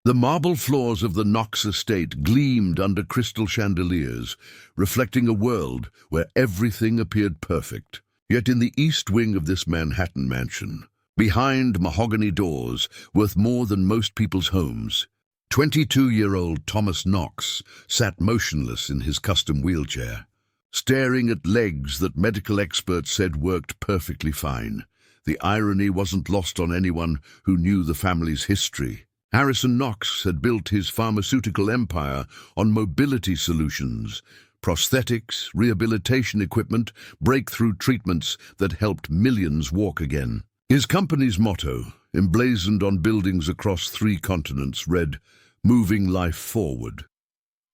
The marble floors of the Knoxx estate gleamed under crystal chandeliers, reflecting a world where everything appeared perfect. Yet in the east wing of this Manhattan mansion, behind mahogany doors worth more than most people's homes, 22-year-old Thomas Knoxx sat motionless in his custom wheelchair, staring at legs that medical experts said worked perfectly fine. The irony wasn't lost on anyone who knew the family's history. Harrison Knoxx had built his pharmaceutical empire on mobility solutions, prosthetics, rehabilitation equipment, breakthrough treatments that helped millions walk again. His company's motto, emblazoned on buildings across 3 continents, read, "Moving life forward."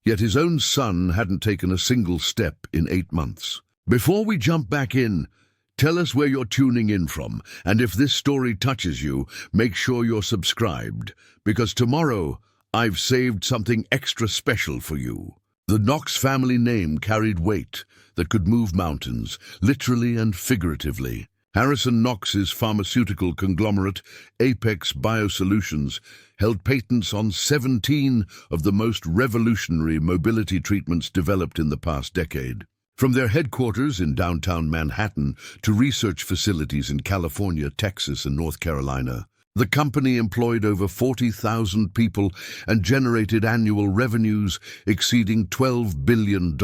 Yet his own son hadn't taken a single step in 8 months. Before we jump back in, tell us where you're tuning in from, and if this story touches you, make sure you're subscribed, because tomorrow I've saved something extra special for you. The Knoxx family name carried weight that could move mountains, literally and figuratively. Harrison Knoxx's pharmaceutical conglomerate, Apex BioSolutions, held patents on 17 of the most revolutionary mobility treatments developed in the past decade. From their headquarters in downtown Manhattan to research facilities in California, Texas, and North Carolina, the company employed over 40,000 people and generated annual revenues exceeding $12 billion.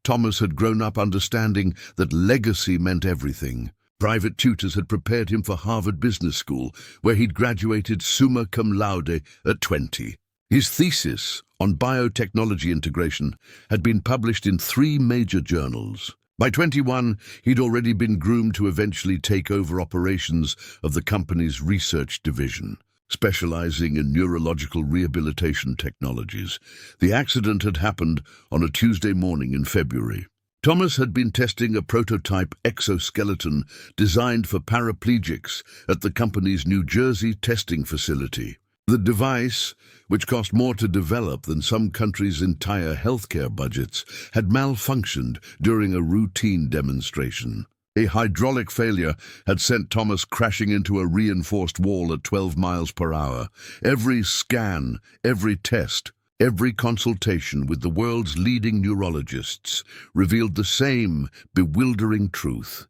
Thomas had grown up understanding that legacy meant everything. Private tutors had prepared him for Harvard Business School, where he'd graduated summa cum laude at 20. His thesis on biotechnology integration had been published in 3 major journals. By 21, he'd already been groomed to eventually take over operations of the company's research division, specializing in neurological rehabilitation technologies. The accident had happened on a Tuesday morning in February. Thomas had been testing a prototype exoskeleton designed for paraplegics at the company's New Jersey testing facility. The device, which cost more to develop than some countries' entire healthcare budgets, had malfunctioned during a routine demonstration. A hydraulic failure had sent Thomas crashing into a reinforced wall at 12 miles per hour. Every scan, every test, every consultation with the world's leading neurologists revealed the same bewildering truth.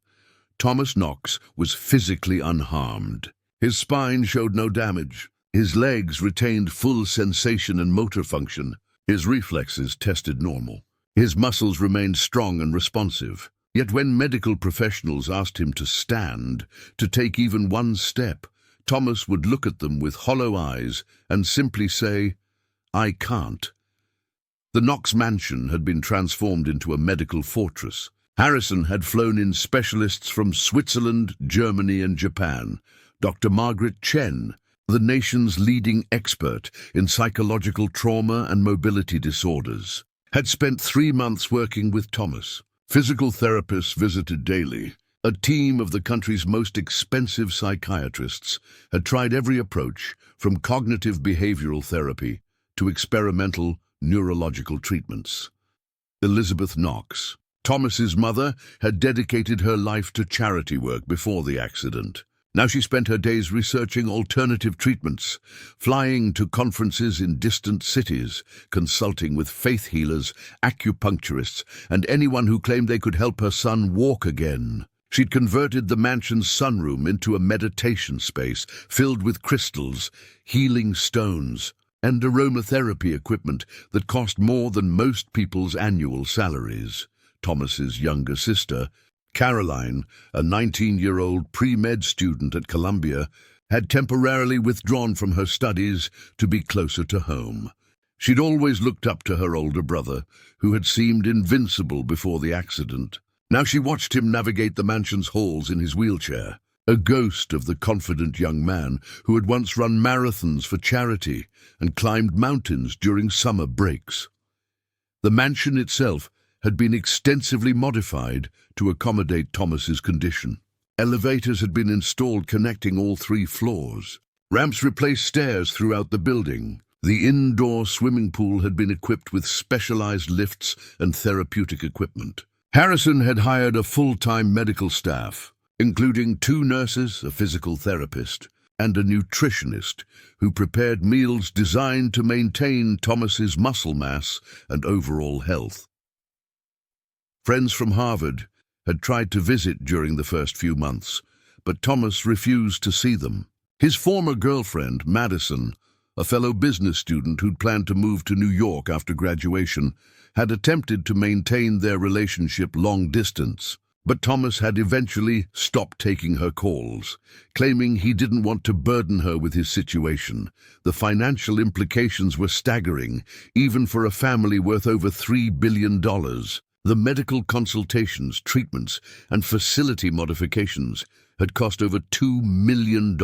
Thomas Knoxx was physically unharmed. His spine showed no damage. His legs retained full sensation and motor function. His reflexes tested normal. His muscles remained strong and responsive. Yet when medical professionals asked him to stand, to take even one step, Thomas would look at them with hollow eyes and simply say, "I can't." The Knoxx mansion had been transformed into a medical fortress. Harrison had flown in specialists from Switzerland, Germany, and Japan. Dr. Margaret Chen, the nation's leading expert in psychological trauma and mobility disorders, had spent 3 months working with Thomas. Physical therapists visited daily. A team of the country's most expensive psychiatrists had tried every approach, from cognitive behavioral therapy to experimental neurological treatments. Elizabeth Knoxx, Thomas's mother, had dedicated her life to charity work before the accident. Now she spent her days researching alternative treatments, flying to conferences in distant cities, consulting with faith healers, acupuncturists, and anyone who claimed they could help her son walk again. She'd converted the mansion's sunroom into a meditation space filled with crystals, healing stones, and aromatherapy equipment that cost more than most people's annual salaries. Thomas's younger sister, Caroline, a 19-year-old pre-med student at Columbia, had temporarily withdrawn from her studies to be closer to home. She'd always looked up to her older brother, who had seemed invincible before the accident. Now she watched him navigate the mansion's halls in his wheelchair, a ghost of the confident young man who had once run marathons for charity and climbed mountains during summer breaks. The mansion itself had been extensively modified to accommodate Thomas's condition. Elevators had been installed connecting all 3 floors. Ramps replaced stairs throughout the building. The indoor swimming pool had been equipped with specialized lifts and therapeutic equipment. Harrison had hired a full-time medical staff, including 2 nurses, a physical therapist, and a nutritionist who prepared meals designed to maintain Thomas's muscle mass and overall health. Friends from Harvard had tried to visit during the first few months, but Thomas refused to see them. His former girlfriend, Madison, a fellow business student who'd planned to move to New York after graduation, had attempted to maintain their relationship long distance. But Thomas had eventually stopped taking her calls, claiming he didn't want to burden her with his situation. The financial implications were staggering, even for a family worth over $3 billion. The medical consultations, treatments, and facility modifications had cost over $2 million.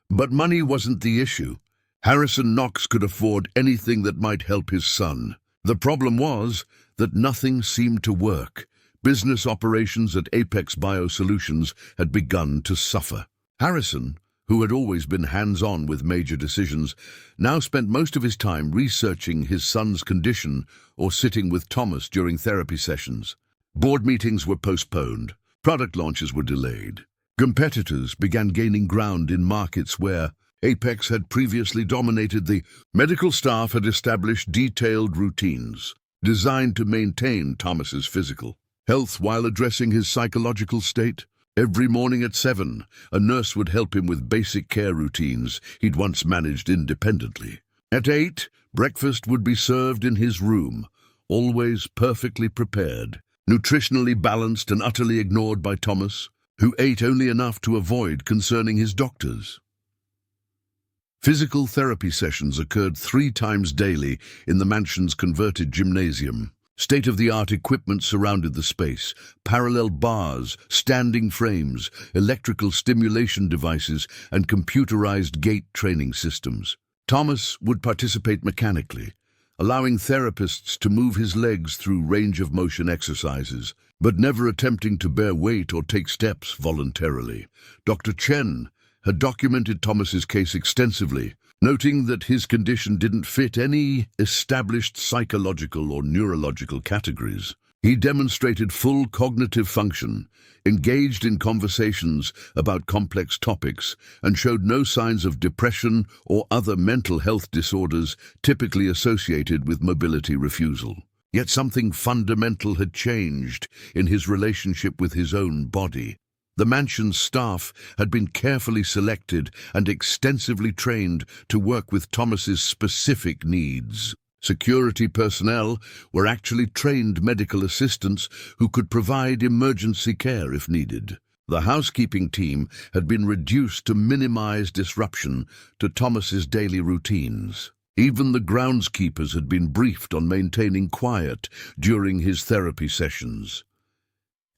But money wasn't the issue. Harrison Knoxx could afford anything that might help his son. The problem was that nothing seemed to work. Business operations at Apex BioSolutions had begun to suffer. Harrison, who had always been hands-on with major decisions, now spent most of his time researching his son's condition or sitting with Thomas during therapy sessions. Board meetings were postponed. Product launches were delayed. Competitors began gaining ground in markets where Apex had previously dominated. The medical staff had established detailed routines designed to maintain Thomas's physical health while addressing his psychological state. Every morning at 7, a nurse would help him with basic care routines he'd once managed independently. At 8, breakfast would be served in his room, always perfectly prepared, nutritionally balanced and utterly ignored by Thomas, who ate only enough to avoid concerning his doctors. Physical therapy sessions occurred 3 times daily in the mansion's converted gymnasium. State-of-the-art equipment surrounded the space: parallel bars, standing frames, electrical stimulation devices, and computerized gait training systems. Thomas would participate mechanically, allowing therapists to move his legs through range-of-motion exercises, but never attempting to bear weight or take steps voluntarily. Dr. Chen had documented Thomas's case extensively, noting that his condition didn't fit any established psychological or neurological categories. He demonstrated full cognitive function, engaged in conversations about complex topics, and showed no signs of depression or other mental health disorders typically associated with mobility refusal. Yet something fundamental had changed in his relationship with his own body. The mansion's staff had been carefully selected and extensively trained to work with Thomas's specific needs. Security personnel were actually trained medical assistants who could provide emergency care if needed. The housekeeping team had been reduced to minimize disruption to Thomas's daily routines. Even the groundskeepers had been briefed on maintaining quiet during his therapy sessions.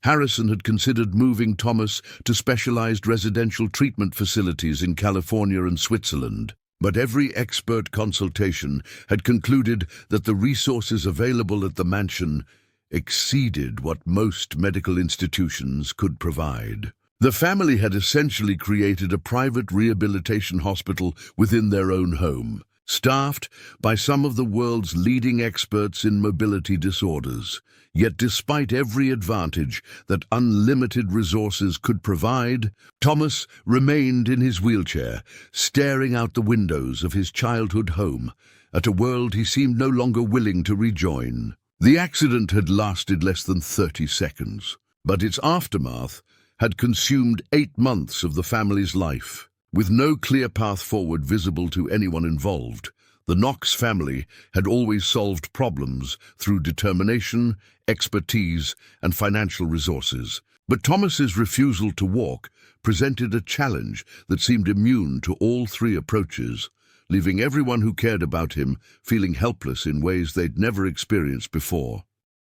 Harrison had considered moving Thomas to specialized residential treatment facilities in California and Switzerland, but every expert consultation had concluded that the resources available at the mansion exceeded what most medical institutions could provide. The family had essentially created a private rehabilitation hospital within their own home, staffed by some of the world's leading experts in mobility disorders. Yet despite every advantage that unlimited resources could provide, Thomas remained in his wheelchair, staring out the windows of his childhood home at a world he seemed no longer willing to rejoin. The accident had lasted less than 30 seconds, but its aftermath had consumed 8 months of the family's life. With no clear path forward visible to anyone involved, the Knoxx family had always solved problems through determination, expertise, and financial resources. But Thomas's refusal to walk presented a challenge that seemed immune to all 3 approaches, leaving everyone who cared about him feeling helpless in ways they'd never experienced before.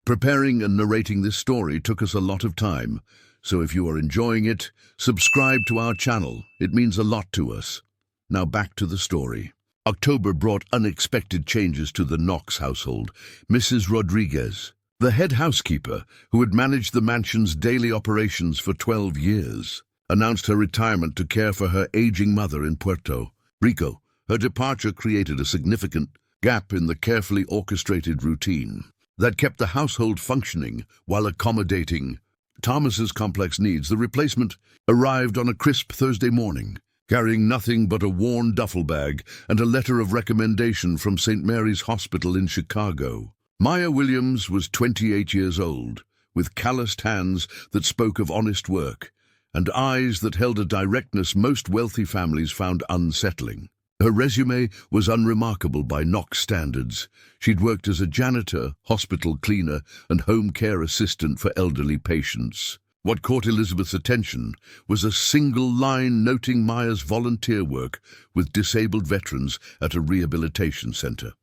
Preparing and narrating this story took us a lot of time, so if you are enjoying it, subscribe to our channel. It means a lot to us. Now back to the story. October brought unexpected changes to the Knoxx household. Mrs. Rodriguez, the head housekeeper who had managed the mansion's daily operations for 12 years, announced her retirement to care for her aging mother in Puerto Rico. Her departure created a significant gap in the carefully orchestrated routine that kept the household functioning while accommodating Thomas's complex needs. The replacement arrived on a crisp Thursday morning, carrying nothing but a worn duffel bag and a letter of recommendation from St. Mary's Hospital in Chicago. Maya Williams was 28 years old, with calloused hands that spoke of honest work, and eyes that held a directness most wealthy families found unsettling. Her resume was unremarkable by Knoxx standards. She'd worked as a janitor, hospital cleaner, and home care assistant for elderly patients. What caught Elizabeth's attention was a single line noting Maya's volunteer work with disabled veterans at a rehabilitation center.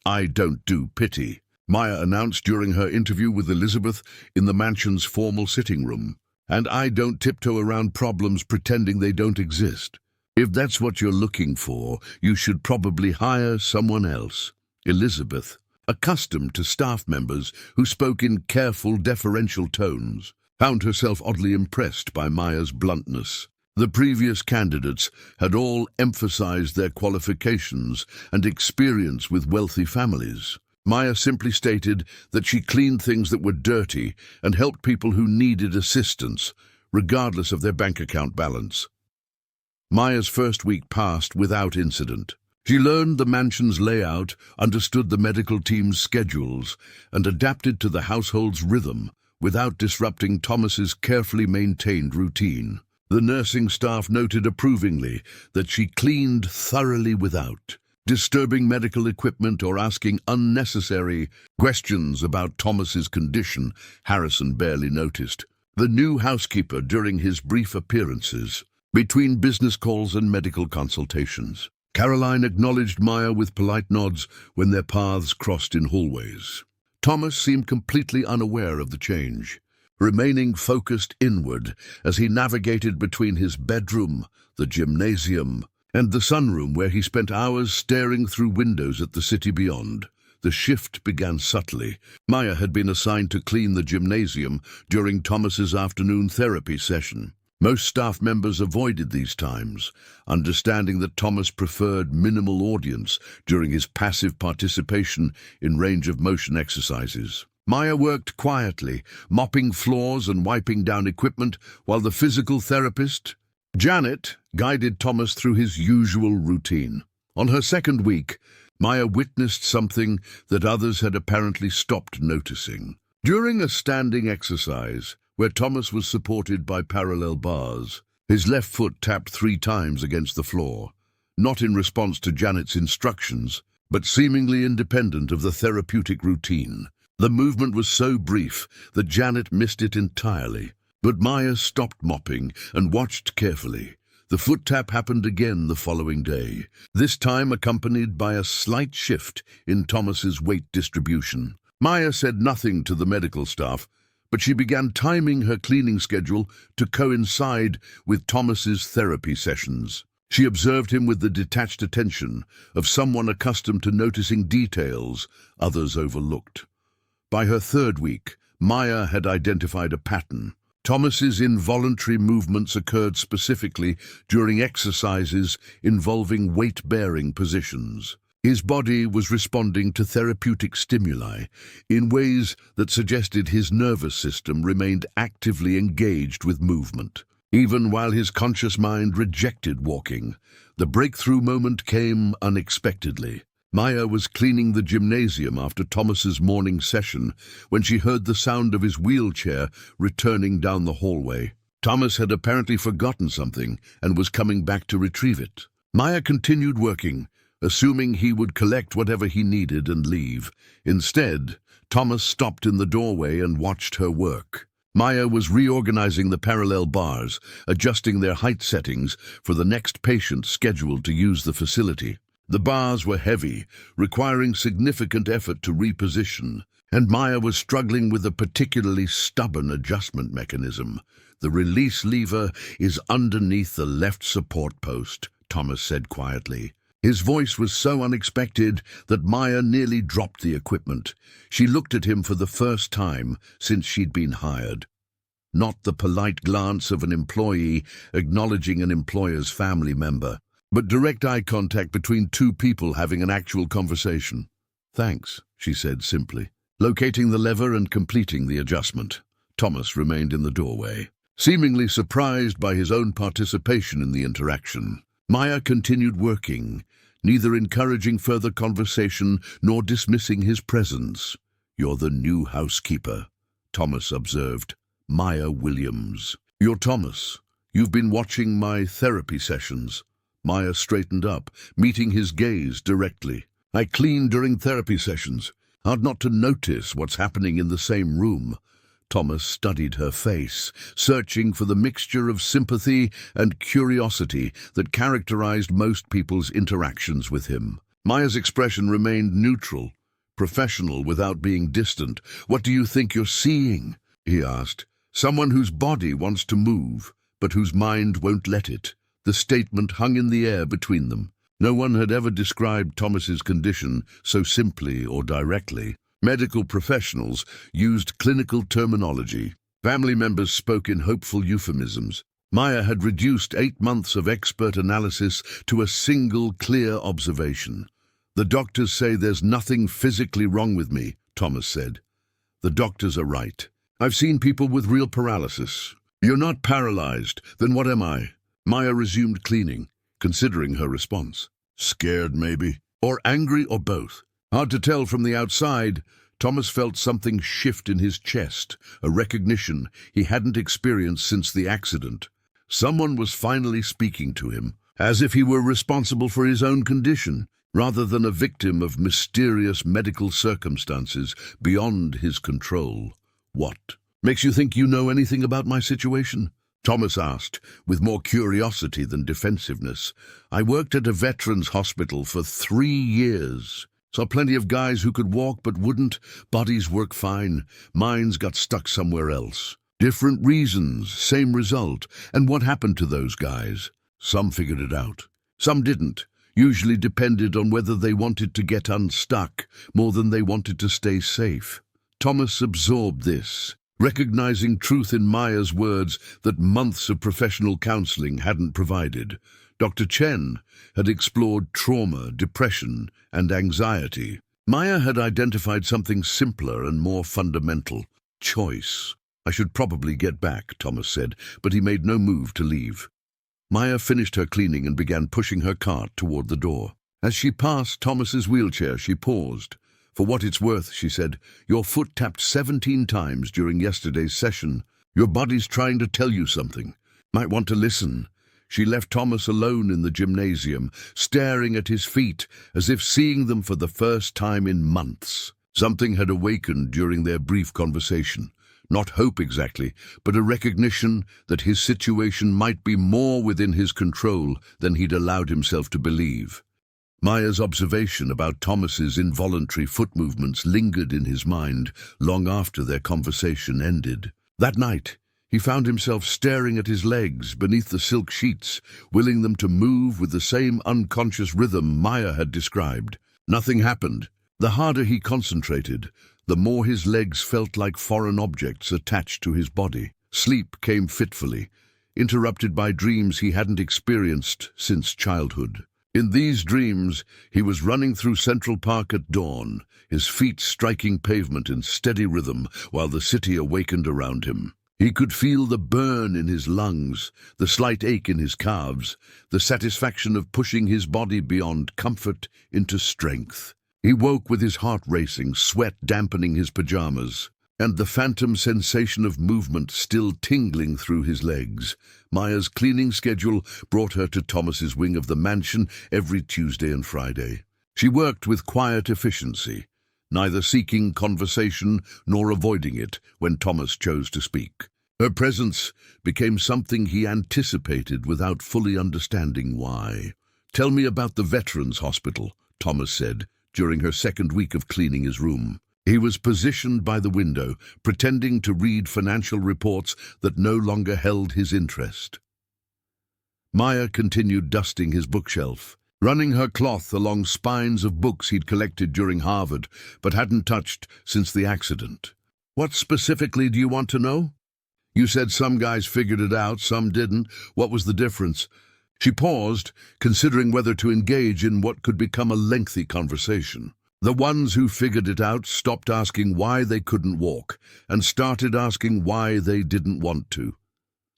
"I don't do pity," Maya announced during her interview with Elizabeth in the mansion's formal sitting room. "And I don't tiptoe around problems pretending they don't exist. If that's what you're looking for, you should probably hire someone else." Elizabeth, accustomed to staff members who spoke in careful, deferential tones, found herself oddly impressed by Maya's bluntness. The previous candidates had all emphasized their qualifications and experience with wealthy families. Maya simply stated that she cleaned things that were dirty and helped people who needed assistance, regardless of their bank account balance. Maya's first week passed without incident. She learned the mansion's layout, understood the medical team's schedules, and adapted to the household's rhythm without disrupting Thomas's carefully maintained routine. The nursing staff noted approvingly that she cleaned thoroughly without disturbing medical equipment or asking unnecessary questions about Thomas's condition. Harrison barely noticed. The new housekeeper, during his brief appearances, between business calls and medical consultations, Caroline acknowledged Maya with polite nods when their paths crossed in hallways. Thomas seemed completely unaware of the change, remaining focused inward as he navigated between his bedroom, the gymnasium, and the sunroom where he spent hours staring through windows at the city beyond. The shift began subtly. Maya had been assigned to clean the gymnasium during Thomas's afternoon therapy session. Most staff members avoided these times, understanding that Thomas preferred minimal audience during his passive participation in range of motion exercises. Maya worked quietly, mopping floors and wiping down equipment, while the physical therapist, Janet, guided Thomas through his usual routine. On her second week, Maya witnessed something that others had apparently stopped noticing. During a standing exercise, where Thomas was supported by parallel bars, his left foot tapped 3 times against the floor, not in response to Janet's instructions, but seemingly independent of the therapeutic routine. The movement was so brief that Janet missed it entirely, but Maya stopped mopping and watched carefully. The foot tap happened again the following day, this time accompanied by a slight shift in Thomas's weight distribution. Maya said nothing to the medical staff, but she began timing her cleaning schedule to coincide with Thomas's therapy sessions. She observed him with the detached attention of someone accustomed to noticing details others overlooked. By her third week, Maya had identified a pattern. Thomas's involuntary movements occurred specifically during exercises involving weight-bearing positions. His body was responding to therapeutic stimuli in ways that suggested his nervous system remained actively engaged with movement. Even while his conscious mind rejected walking, the breakthrough moment came unexpectedly. Maya was cleaning the gymnasium after Thomas's morning session when she heard the sound of his wheelchair returning down the hallway. Thomas had apparently forgotten something and was coming back to retrieve it. Maya continued working, assuming he would collect whatever he needed and leave. Instead, Thomas stopped in the doorway and watched her work. Maya was reorganizing the parallel bars, adjusting their height settings for the next patient scheduled to use the facility. The bars were heavy, requiring significant effort to reposition, and Maya was struggling with a particularly stubborn adjustment mechanism. "The release lever is underneath the left support post," Thomas said quietly. His voice was so unexpected that Maya nearly dropped the equipment. She looked at him for the first time since she'd been hired. Not the polite glance of an employee acknowledging an employer's family member, but direct eye contact between 2 people having an actual conversation. "Thanks," she said simply, locating the lever and completing the adjustment. Thomas remained in the doorway, Seemingly surprised by his own participation in the interaction, Maya continued working, neither encouraging further conversation nor dismissing his presence. "You're the new housekeeper," Thomas observed. "Maya Williams." "You're Thomas. You've been watching my therapy sessions." Maya straightened up, meeting his gaze directly. "I clean during therapy sessions. Hard not to notice what's happening in the same room." Thomas studied her face, searching for the mixture of sympathy and curiosity that characterized most people's interactions with him. Maya's expression remained neutral, professional without being distant. "What do you think you're seeing?" he asked. "Someone whose body wants to move, but whose mind won't let it." The statement hung in the air between them. No one had ever described Thomas's condition so simply or directly. Medical professionals used clinical terminology. Family members spoke in hopeful euphemisms. Maya had reduced 8 months of expert analysis to a single clear observation. "The doctors say there's nothing physically wrong with me," Thomas said. "The doctors are right. I've seen people with real paralysis." "You're not paralyzed. Then what am I?" Maya resumed cleaning, considering her response. "Scared, maybe? Or angry, or both?" Hard to tell from the outside. Thomas felt something shift in his chest, a recognition he hadn't experienced since the accident. Someone was finally speaking to him, as if he were responsible for his own condition, rather than a victim of mysterious medical circumstances beyond his control. "What makes you think you know anything about my situation?" Thomas asked, with more curiosity than defensiveness. "I worked at a veterans hospital for 3 years. Saw plenty of guys who could walk but wouldn't. Bodies work fine. Minds got stuck somewhere else. Different reasons, same result. And what happened to those guys? Some figured it out. Some didn't. Usually depended on whether they wanted to get unstuck more than they wanted to stay safe." Thomas absorbed this, recognizing truth in Maya's words that months of professional counseling hadn't provided. Dr. Chen had explored trauma, depression, and anxiety. Maya had identified something simpler and more fundamental: choice. "I should probably get back," Thomas said, but he made no move to leave. Maya finished her cleaning and began pushing her cart toward the door. As she passed Thomas's wheelchair, she paused. "For what it's worth," she said, "your foot tapped 17 times during yesterday's session. Your body's trying to tell you something. Might want to listen." She left Thomas alone in the gymnasium, staring at his feet as if seeing them for the first time in months. Something had awakened during their brief conversation. Not hope exactly, but a recognition that his situation might be more within his control than he'd allowed himself to believe. Maya's observation about Thomas's involuntary foot movements lingered in his mind long after their conversation ended. That night, he found himself staring at his legs beneath the silk sheets, willing them to move with the same unconscious rhythm Maya had described. Nothing happened. The harder he concentrated, the more his legs felt like foreign objects attached to his body. Sleep came fitfully, interrupted by dreams he hadn't experienced since childhood. In these dreams, he was running through Central Park at dawn, his feet striking pavement in steady rhythm while the city awakened around him. He could feel the burn in his lungs, the slight ache in his calves, the satisfaction of pushing his body beyond comfort into strength. He woke with his heart racing, sweat dampening his pajamas, and the phantom sensation of movement still tingling through his legs. Maya's cleaning schedule brought her to Thomas's wing of the mansion every Tuesday and Friday. She worked with quiet efficiency, neither seeking conversation nor avoiding it when Thomas chose to speak. Her presence became something he anticipated without fully understanding why. "Tell me about the Veterans Hospital," Thomas said during her second week of cleaning his room. He was positioned by the window, pretending to read financial reports that no longer held his interest. Maya continued dusting his bookshelf, running her cloth along spines of books he'd collected during Harvard, but hadn't touched since the accident. "What specifically do you want to know? You said some guys figured it out, some didn't. What was the difference?" She paused, considering whether to engage in what could become a lengthy conversation. The ones who figured it out stopped asking why they couldn't walk and started asking why they didn't want to.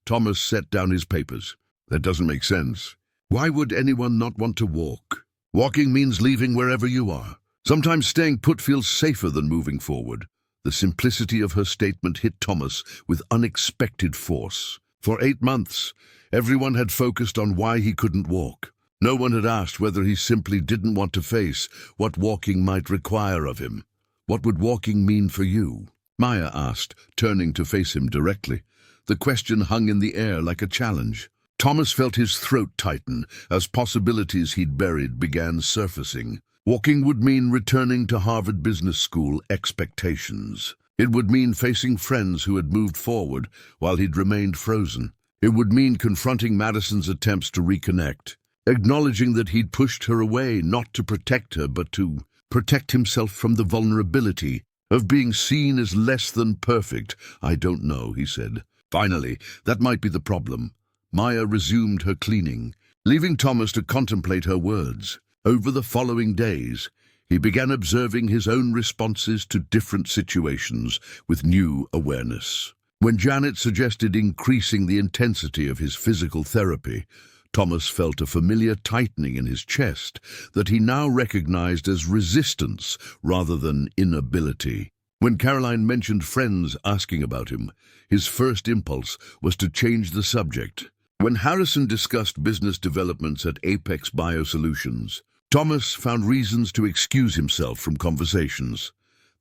Thomas set down his papers. That doesn't make sense. Why would anyone not want to walk? Walking means leaving wherever you are. Sometimes staying put feels safer than moving forward. The simplicity of her statement hit Thomas with unexpected force. For 8 months, everyone had focused on why he couldn't walk. No one had asked whether he simply didn't want to face what walking might require of him. What would walking mean for you? Maya asked, turning to face him directly. The question hung in the air like a challenge. Thomas felt his throat tighten as possibilities he'd buried began surfacing. Walking would mean returning to Harvard Business School expectations. It would mean facing friends who had moved forward while he'd remained frozen. It would mean confronting Madison's attempts to reconnect, acknowledging that he'd pushed her away not to protect her but to protect himself from the vulnerability of being seen as less than perfect. I don't know, he said. Finally, that might be the problem. Maya resumed her cleaning, leaving Thomas to contemplate her words. Over the following days, he began observing his own responses to different situations with new awareness. When Janet suggested increasing the intensity of his physical therapy, Thomas felt a familiar tightening in his chest that he now recognized as resistance rather than inability. When Caroline mentioned friends asking about him, his first impulse was to change the subject. When Harrison discussed business developments at Apex BioSolutions, Thomas found reasons to excuse himself from conversations.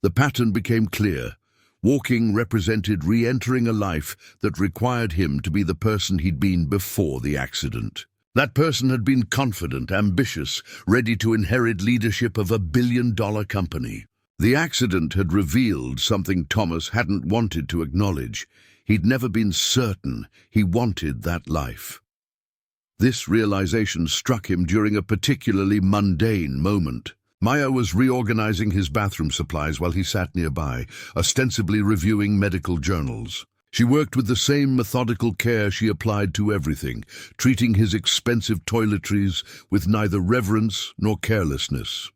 The pattern became clear. Walking represented re-entering a life that required him to be the person he'd been before the accident. That person had been confident, ambitious, ready to inherit leadership of a billion-dollar company. The accident had revealed something Thomas hadn't wanted to acknowledge. He'd never been certain he wanted that life. This realization struck him during a particularly mundane moment. Maya was reorganizing his bathroom supplies while he sat nearby, ostensibly reviewing medical journals. She worked with the same methodical care she applied to everything, treating his expensive toiletries with neither reverence nor carelessness.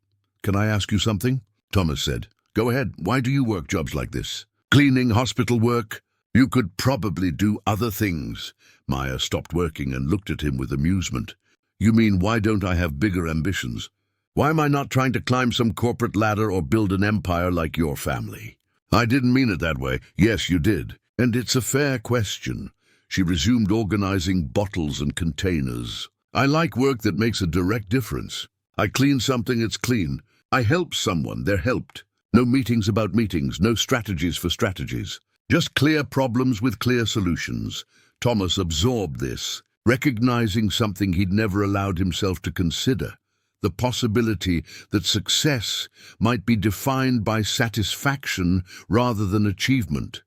"Can I ask you something?" Thomas said. "Go ahead. Why do you work jobs like this? Cleaning, hospital work? You could probably do other things." Maya stopped working and looked at him with amusement. "You mean, why don't I have bigger ambitions? Why am I not trying to climb some corporate ladder or build an empire like your family?" "I didn't mean it that way." "Yes, you did. And it's a fair question." She resumed organizing bottles and containers. "I like work that makes a direct difference. I clean something, it's clean. I help someone, they're helped. No meetings about meetings, no strategies for strategies. Just clear problems with clear solutions." Thomas absorbed this, recognizing something he'd never allowed himself to consider. The possibility that success might be defined by satisfaction rather than achievement.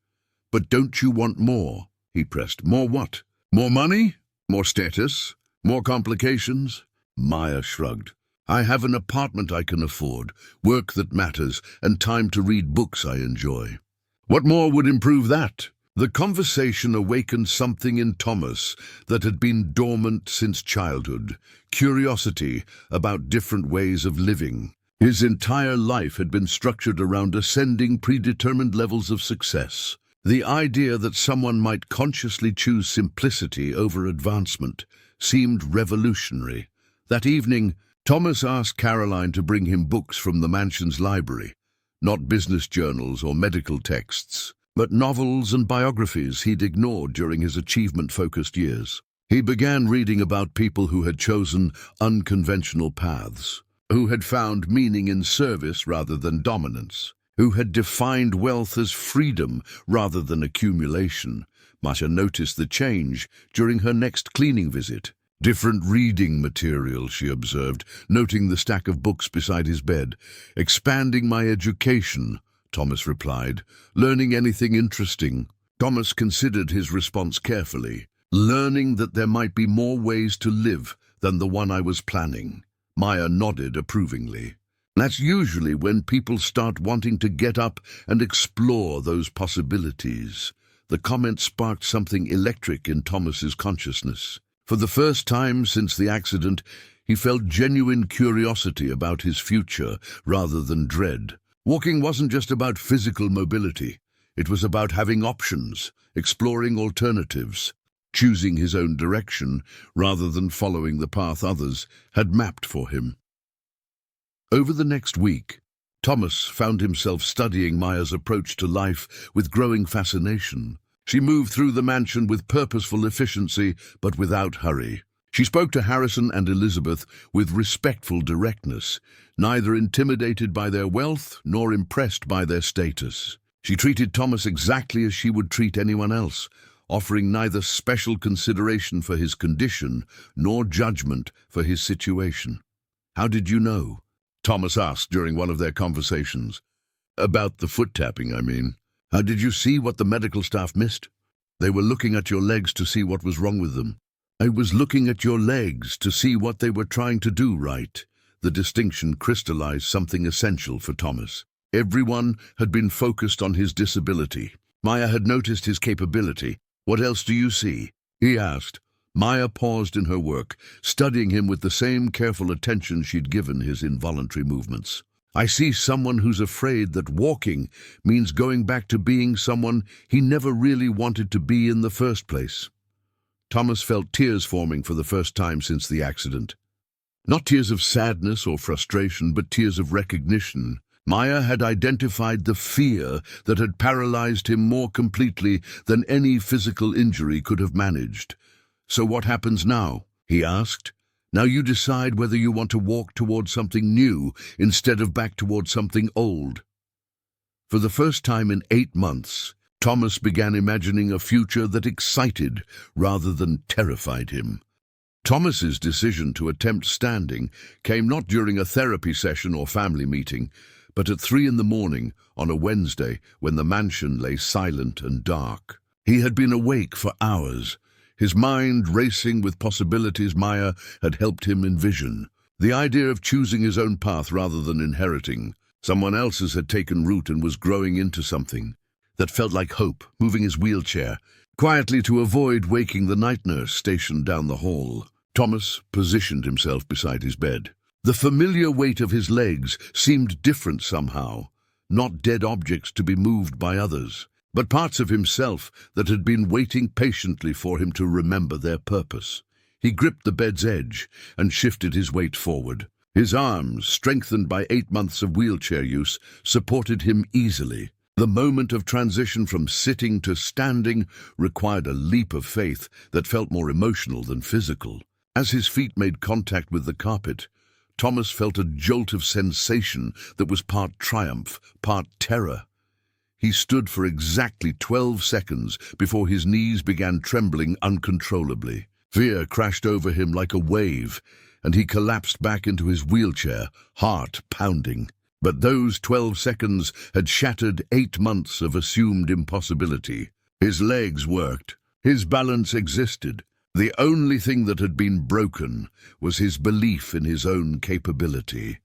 "But don't you want more?" he pressed. "More what? More money? More status? More complications?" Maya shrugged. "I have an apartment I can afford, work that matters, and time to read books I enjoy." "What more would improve that?" The conversation awakened something in Thomas that had been dormant since childhood, curiosity about different ways of living. His entire life had been structured around ascending predetermined levels of success. The idea that someone might consciously choose simplicity over advancement seemed revolutionary. That evening, Thomas asked Caroline to bring him books from the mansion's library, not business journals or medical texts, but novels and biographies he'd ignored during his achievement-focused years. He began reading about people who had chosen unconventional paths, who had found meaning in service rather than dominance, who had defined wealth as freedom rather than accumulation. Masha noticed the change during her next cleaning visit. "Different reading material," she observed, noting the stack of books beside his bed. "Expanding my education," Thomas replied. "Learning anything interesting?" Thomas considered his response carefully. "Learning that there might be more ways to live than the one I was planning." Maya nodded approvingly. That's usually when people start wanting to get up and explore those possibilities. The comment sparked something electric in Thomas's consciousness. For the first time since the accident, he felt genuine curiosity about his future rather than dread. Walking wasn't just about physical mobility. It was about having options, exploring alternatives. choosing his own direction rather than following the path others had mapped for him. Over the next week, Thomas found himself studying Maya's approach to life with growing fascination. She moved through the mansion with purposeful efficiency, but without hurry. She spoke to Harrison and Elizabeth with respectful directness, neither intimidated by their wealth nor impressed by their status. She treated Thomas exactly as she would treat anyone else, offering neither special consideration for his condition nor judgment for his situation. "How did you know?" Thomas asked during one of their conversations. "About the foot tapping, I mean. How did you see what the medical staff missed?" "They were looking at your legs to see what was wrong with them." "I was looking at your legs to see what they were trying to do right." The distinction crystallized something essential for Thomas. Everyone had been focused on his disability. Maya had noticed his capability. "What else do you see?" he asked. Maya paused in her work, studying him with the same careful attention she'd given his involuntary movements. "I see someone who's afraid that walking means going back to being someone he never really wanted to be in the first place." Thomas felt tears forming for the first time since the accident. Not tears of sadness or frustration, but tears of recognition. Maya had identified the fear that had paralyzed him more completely than any physical injury could have managed. "So what happens now?" he asked. "Now you decide whether you want to walk towards something new instead of back towards something old." For the first time in 8 months, Thomas began imagining a future that excited rather than terrified him. Thomas's decision to attempt standing came not during a therapy session or family meeting, but at 3 in the morning on a Wednesday when the mansion lay silent and dark. He had been awake for hours, his mind racing with possibilities Maya had helped him envision. The idea of choosing his own path rather than inheriting someone else's had taken root and was growing into something that felt like hope, moving his wheelchair quietly to avoid waking the night nurse stationed down the hall. Thomas positioned himself beside his bed. The familiar weight of his legs seemed different somehow, not dead objects to be moved by others, but parts of himself that had been waiting patiently for him to remember their purpose. He gripped the bed's edge and shifted his weight forward. His arms, strengthened by 8 months of wheelchair use, supported him easily. The moment of transition from sitting to standing required a leap of faith that felt more emotional than physical. As his feet made contact with the carpet, Thomas felt a jolt of sensation that was part triumph, part terror. He stood for exactly 12 seconds before his knees began trembling uncontrollably. Fear crashed over him like a wave, and he collapsed back into his wheelchair, heart pounding. But those 12 seconds had shattered 8 months of assumed impossibility. His legs worked. His balance existed. The only thing that had been broken was his belief in his own capability.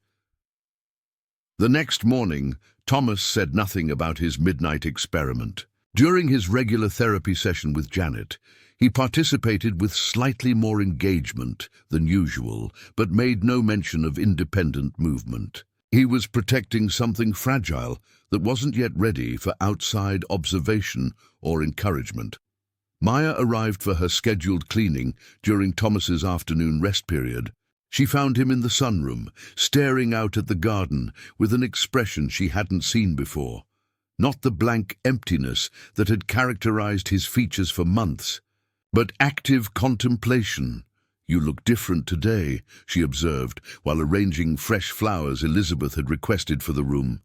The next morning, Thomas said nothing about his midnight experiment. During his regular therapy session with Janet, he participated with slightly more engagement than usual, but made no mention of independent movement. He was protecting something fragile that wasn't yet ready for outside observation or encouragement. Maya arrived for her scheduled cleaning during Thomas's afternoon rest period. She found him in the sunroom, staring out at the garden with an expression she hadn't seen before. Not the blank emptiness that had characterized his features for months, but active contemplation. "You look different today," she observed, while arranging fresh flowers Elizabeth had requested for the room.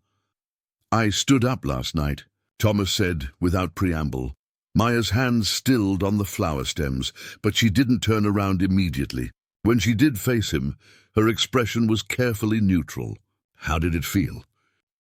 "I stood up last night," Thomas said without preamble. Maya's hands stilled on the flower stems, but she didn't turn around immediately. When she did face him, her expression was carefully neutral. "How did it feel?"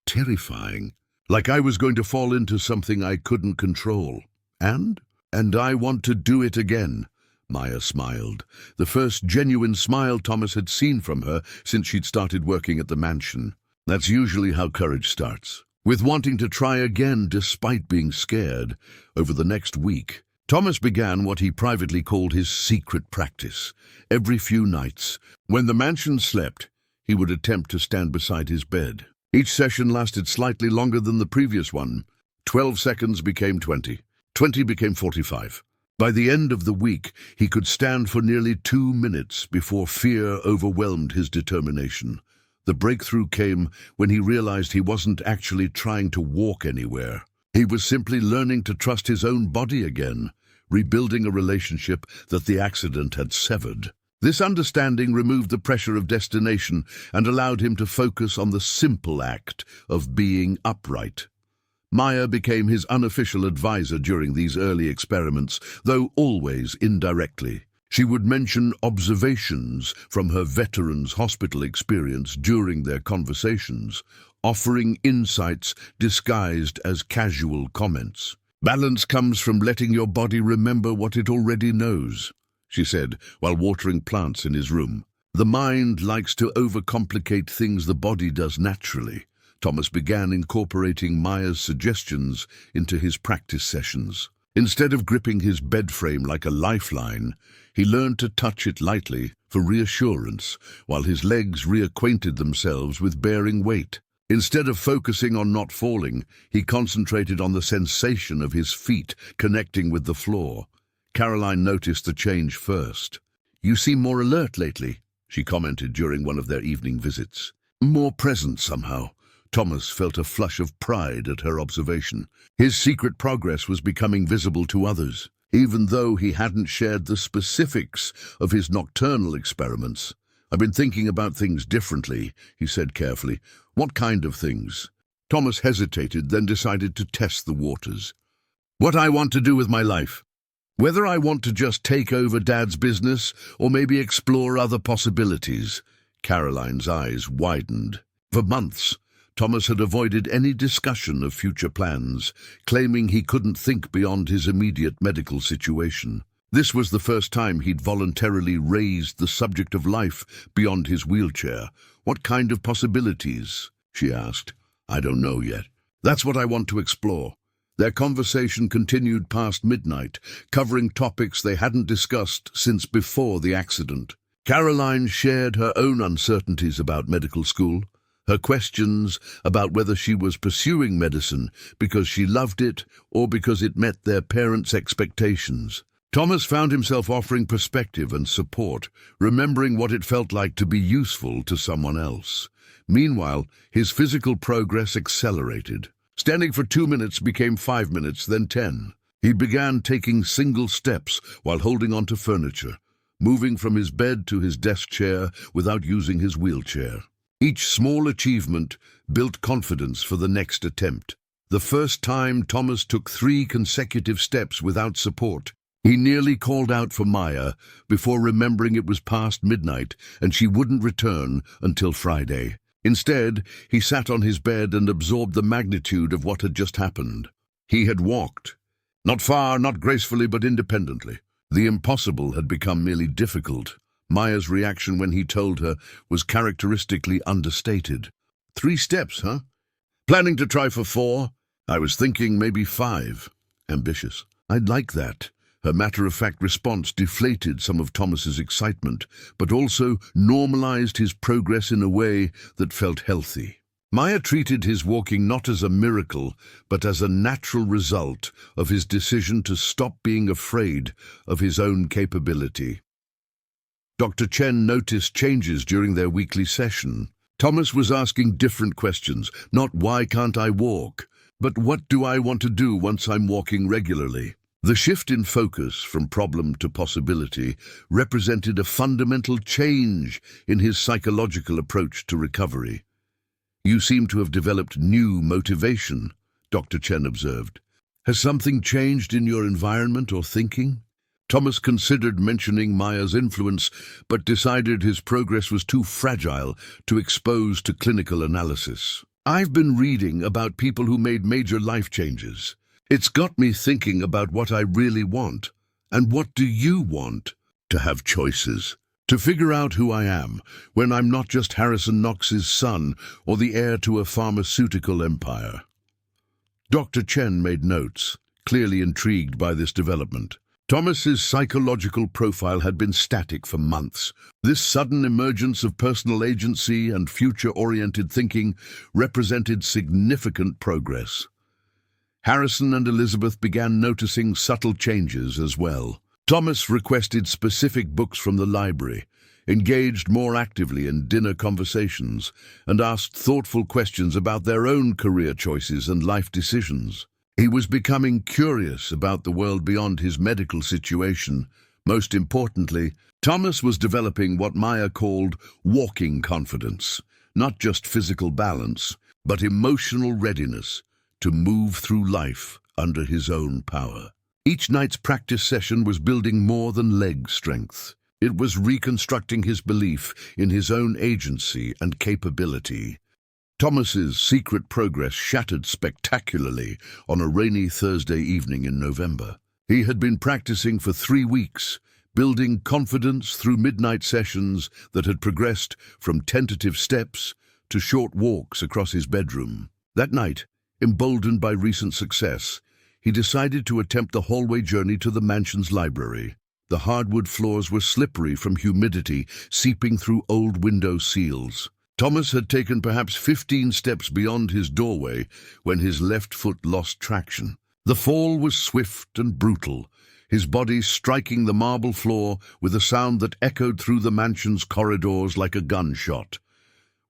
"Terrifying. Like I was going to fall into something I couldn't control. And I want to do it again." Maya smiled, the first genuine smile Thomas had seen from her since she'd started working at the mansion. That's usually how courage starts, with wanting to try again despite being scared. Over the next week, Thomas began what he privately called his secret practice. Every few nights, when the mansion slept, he would attempt to stand beside his bed. Each session lasted slightly longer than the previous one. 12 seconds became 20. 20 became 45. By the end of the week, he could stand for nearly 2 minutes before fear overwhelmed his determination. The breakthrough came when he realized he wasn't actually trying to walk anywhere. He was simply learning to trust his own body again, rebuilding a relationship that the accident had severed. This understanding removed the pressure of destination and allowed him to focus on the simple act of being upright. Maya became his unofficial advisor during these early experiments, though always indirectly. She would mention observations from her veterans' hospital experience during their conversations, offering insights disguised as casual comments. "Balance comes from letting your body remember what it already knows," she said while watering plants in his room. "The mind likes to overcomplicate things the body does naturally." Thomas began incorporating Maya's suggestions into his practice sessions. Instead of gripping his bed frame like a lifeline, he learned to touch it lightly for reassurance, while his legs reacquainted themselves with bearing weight. Instead of focusing on not falling, he concentrated on the sensation of his feet connecting with the floor. Caroline noticed the change first. "You seem more alert lately," she commented during one of their evening visits. "More present somehow." Thomas felt a flush of pride at her observation. His secret progress was becoming visible to others, even though he hadn't shared the specifics of his nocturnal experiments. "I've been thinking about things differently," he said carefully. "What kind of things?" Thomas hesitated, then decided to test the waters. "What I want to do with my life. Whether I want to just take over Dad's business or maybe explore other possibilities." Caroline's eyes widened. For months, Thomas had avoided any discussion of future plans, claiming he couldn't think beyond his immediate medical situation. This was the first time he'd voluntarily raised the subject of life beyond his wheelchair. "What kind of possibilities?" she asked. "I don't know yet. That's what I want to explore." Their conversation continued past midnight, covering topics they hadn't discussed since before the accident. Caroline shared her own uncertainties about medical school, her questions about whether she was pursuing medicine because she loved it or because it met their parents' expectations. Thomas found himself offering perspective and support, remembering what it felt like to be useful to someone else. Meanwhile, his physical progress accelerated. Standing for 2 minutes became 5 minutes, then 10. He began taking single steps while holding onto furniture, moving from his bed to his desk chair without using his wheelchair. Each small achievement built confidence for the next attempt. The first time Thomas took 3 consecutive steps without support, he nearly called out for Maya before remembering it was past midnight and she wouldn't return until Friday. Instead, he sat on his bed and absorbed the magnitude of what had just happened. He had walked. Not far, not gracefully, but independently. The impossible had become merely difficult. Maya's reaction when he told her was characteristically understated. 3 steps, huh? Planning to try for 4? I was thinking maybe 5. Ambitious. I'd like that. Her matter-of-fact response deflated some of Thomas's excitement, but also normalized his progress in a way that felt healthy. Maya treated his walking not as a miracle, but as a natural result of his decision to stop being afraid of his own capability. Dr. Chen noticed changes during their weekly session. Thomas was asking different questions, not "why can't I walk?" but "what do I want to do once I'm walking regularly?" The shift in focus from problem to possibility represented a fundamental change in his psychological approach to recovery. "You seem to have developed new motivation," Dr. Chen observed. "Has something changed in your environment or thinking?" Thomas considered mentioning Maya's influence, but decided his progress was too fragile to expose to clinical analysis. "I've been reading about people who made major life changes. It's got me thinking about what I really want. And what do you want? To have choices. To figure out who I am, when I'm not just Harrison Knox's son or the heir to a pharmaceutical empire." Dr. Chen made notes, clearly intrigued by this development. Thomas's psychological profile had been static for months. This sudden emergence of personal agency and future-oriented thinking represented significant progress. Harrison and Elizabeth began noticing subtle changes as well. Thomas requested specific books from the library, engaged more actively in dinner conversations, and asked thoughtful questions about their own career choices and life decisions. He was becoming curious about the world beyond his medical situation. Most importantly, Thomas was developing what Maya called walking confidence, not just physical balance, but emotional readiness to move through life under his own power. Each night's practice session was building more than leg strength. It was reconstructing his belief in his own agency and capability. Thomas's secret progress shattered spectacularly on a rainy Thursday evening in November. He had been practicing for 3 weeks, building confidence through midnight sessions that had progressed from tentative steps to short walks across his bedroom. That night, emboldened by recent success, he decided to attempt the hallway journey to the mansion's library. The hardwood floors were slippery from humidity seeping through old window seals. Thomas had taken perhaps 15 steps beyond his doorway when his left foot lost traction. The fall was swift and brutal, his body striking the marble floor with a sound that echoed through the mansion's corridors like a gunshot.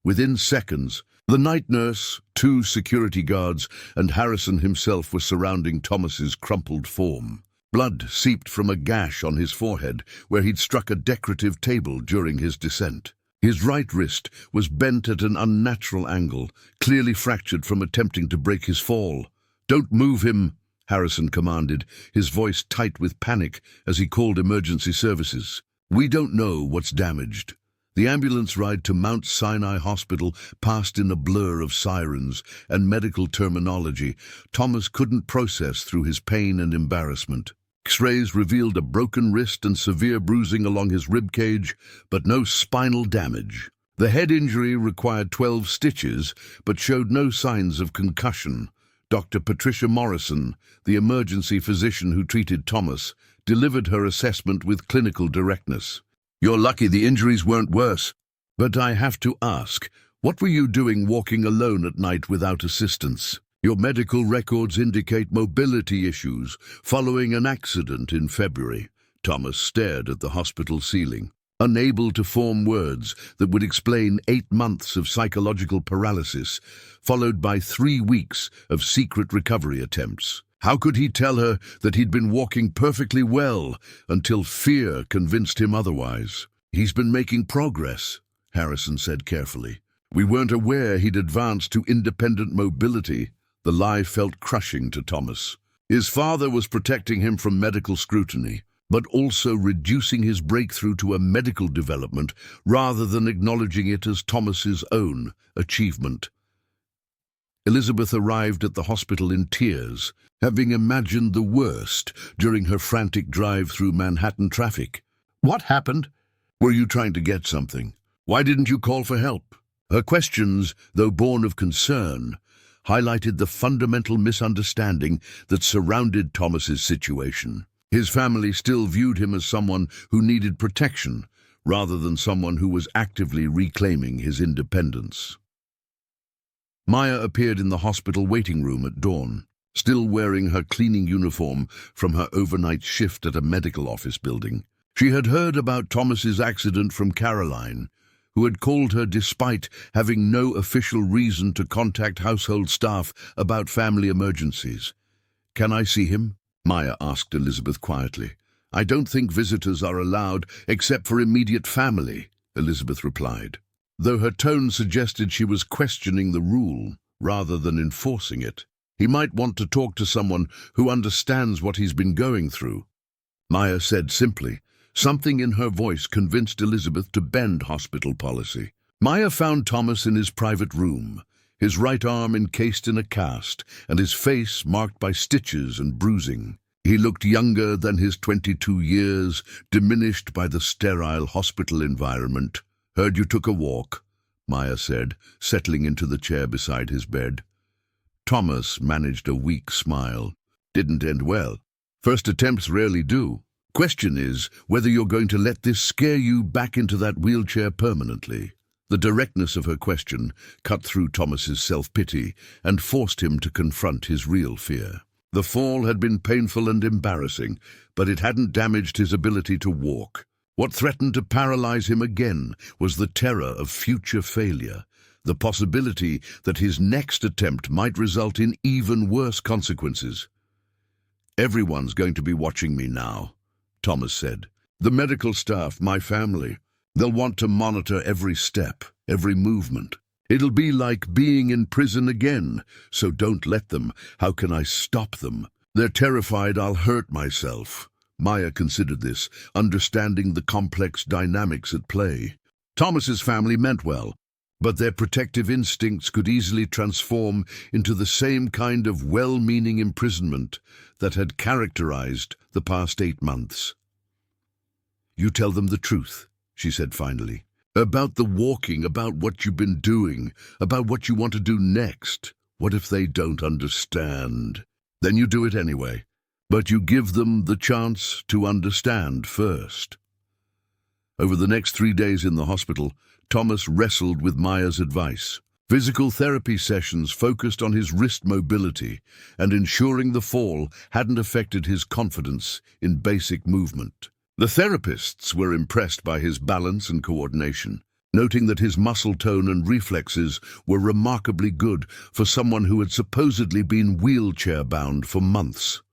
Within seconds, the night nurse, 2 security guards, and Harrison himself were surrounding Thomas's crumpled form. Blood seeped from a gash on his forehead where he'd struck a decorative table during his descent. His right wrist was bent at an unnatural angle, clearly fractured from attempting to break his fall. "Don't move him," Harrison commanded, his voice tight with panic as he called emergency services. "We don't know what's damaged." The ambulance ride to Mount Sinai Hospital passed in a blur of sirens and medical terminology Thomas couldn't process through his pain and embarrassment. X-rays revealed a broken wrist and severe bruising along his rib cage, but no spinal damage. The head injury required 12 stitches, but showed no signs of concussion. Dr. Patricia Morrison, the emergency physician who treated Thomas, delivered her assessment with clinical directness. "You're lucky the injuries weren't worse. But I have to ask, what were you doing walking alone at night without assistance? Your medical records indicate mobility issues following an accident in February." Thomas stared at the hospital ceiling, unable to form words that would explain 8 months of psychological paralysis, followed by 3 weeks of secret recovery attempts. How could he tell her that he'd been walking perfectly well until fear convinced him otherwise? "He's been making progress," Harrison said carefully. "We weren't aware he'd advanced to independent mobility." The lie felt crushing to Thomas. His father was protecting him from medical scrutiny, but also reducing his breakthrough to a medical development rather than acknowledging it as Thomas's own achievement. Elizabeth arrived at the hospital in tears, having imagined the worst during her frantic drive through Manhattan traffic. "What happened? Were you trying to get something? Why didn't you call for help?" Her questions, though born of concern, highlighted the fundamental misunderstanding that surrounded Thomas's situation. His family still viewed him as someone who needed protection, rather than someone who was actively reclaiming his independence. Maya appeared in the hospital waiting room at dawn, still wearing her cleaning uniform from her overnight shift at a medical office building. She had heard about Thomas's accident from Caroline, who had called her despite having no official reason to contact household staff about family emergencies. "Can I see him?" Maya asked Elizabeth quietly. "I don't think visitors are allowed except for immediate family," Elizabeth replied, though her tone suggested she was questioning the rule rather than enforcing it. "He might want to talk to someone who understands what he's been going through," Maya said simply. Something in her voice convinced Elizabeth to bend hospital policy. Maya found Thomas in his private room, his right arm encased in a cast and his face marked by stitches and bruising. He looked younger than his 22 years, diminished by the sterile hospital environment. "Heard you took a walk," Maya said, settling into the chair beside his bed. Thomas managed a weak smile. "Didn't end well. First attempts rarely do. Question is whether you're going to let this scare you back into that wheelchair permanently." The directness of her question cut through Thomas's self-pity and forced him to confront his real fear. The fall had been painful and embarrassing, but it hadn't damaged his ability to walk. What threatened to paralyze him again was the terror of future failure, the possibility that his next attempt might result in even worse consequences. "Everyone's going to be watching me now," Thomas said. "The medical staff, my family. They'll want to monitor every step, every movement. It'll be like being in prison again, so don't let them. How can I stop them? They're terrified I'll hurt myself." Maya considered this, understanding the complex dynamics at play. Thomas's family meant well, but their protective instincts could easily transform into the same kind of well-meaning imprisonment that had characterized the past 8 months. "You tell them the truth," she said finally. "About the walking, about what you've been doing, about what you want to do next. What if they don't understand? Then you do it anyway. But you give them the chance to understand first." Over the next 3 days in the hospital, Thomas wrestled with Maya's advice. Physical therapy sessions focused on his wrist mobility and ensuring the fall hadn't affected his confidence in basic movement. The therapists were impressed by his balance and coordination, noting that his muscle tone and reflexes were remarkably good for someone who had supposedly been wheelchair-bound for months.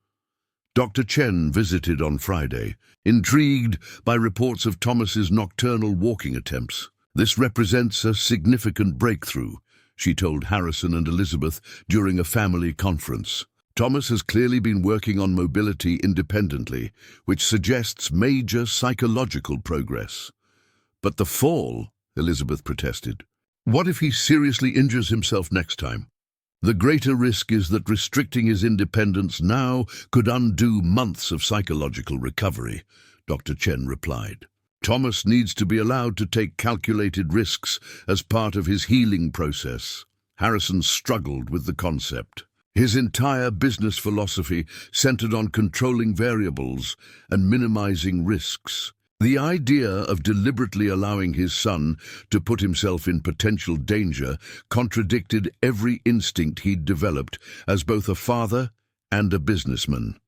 Dr. Chen visited on Friday, intrigued by reports of Thomas's nocturnal walking attempts. "This represents a significant breakthrough," she told Harrison and Elizabeth during a family conference. "Thomas has clearly been working on mobility independently, which suggests major psychological progress." "But the fall," Elizabeth protested. "What if he seriously injures himself next time?" "The greater risk is that restricting his independence now could undo months of psychological recovery," Dr. Chen replied. "Thomas needs to be allowed to take calculated risks as part of his healing process." Harrison struggled with the concept. His entire business philosophy centered on controlling variables and minimizing risks. The idea of deliberately allowing his son to put himself in potential danger contradicted every instinct he'd developed as both a father and a businessman.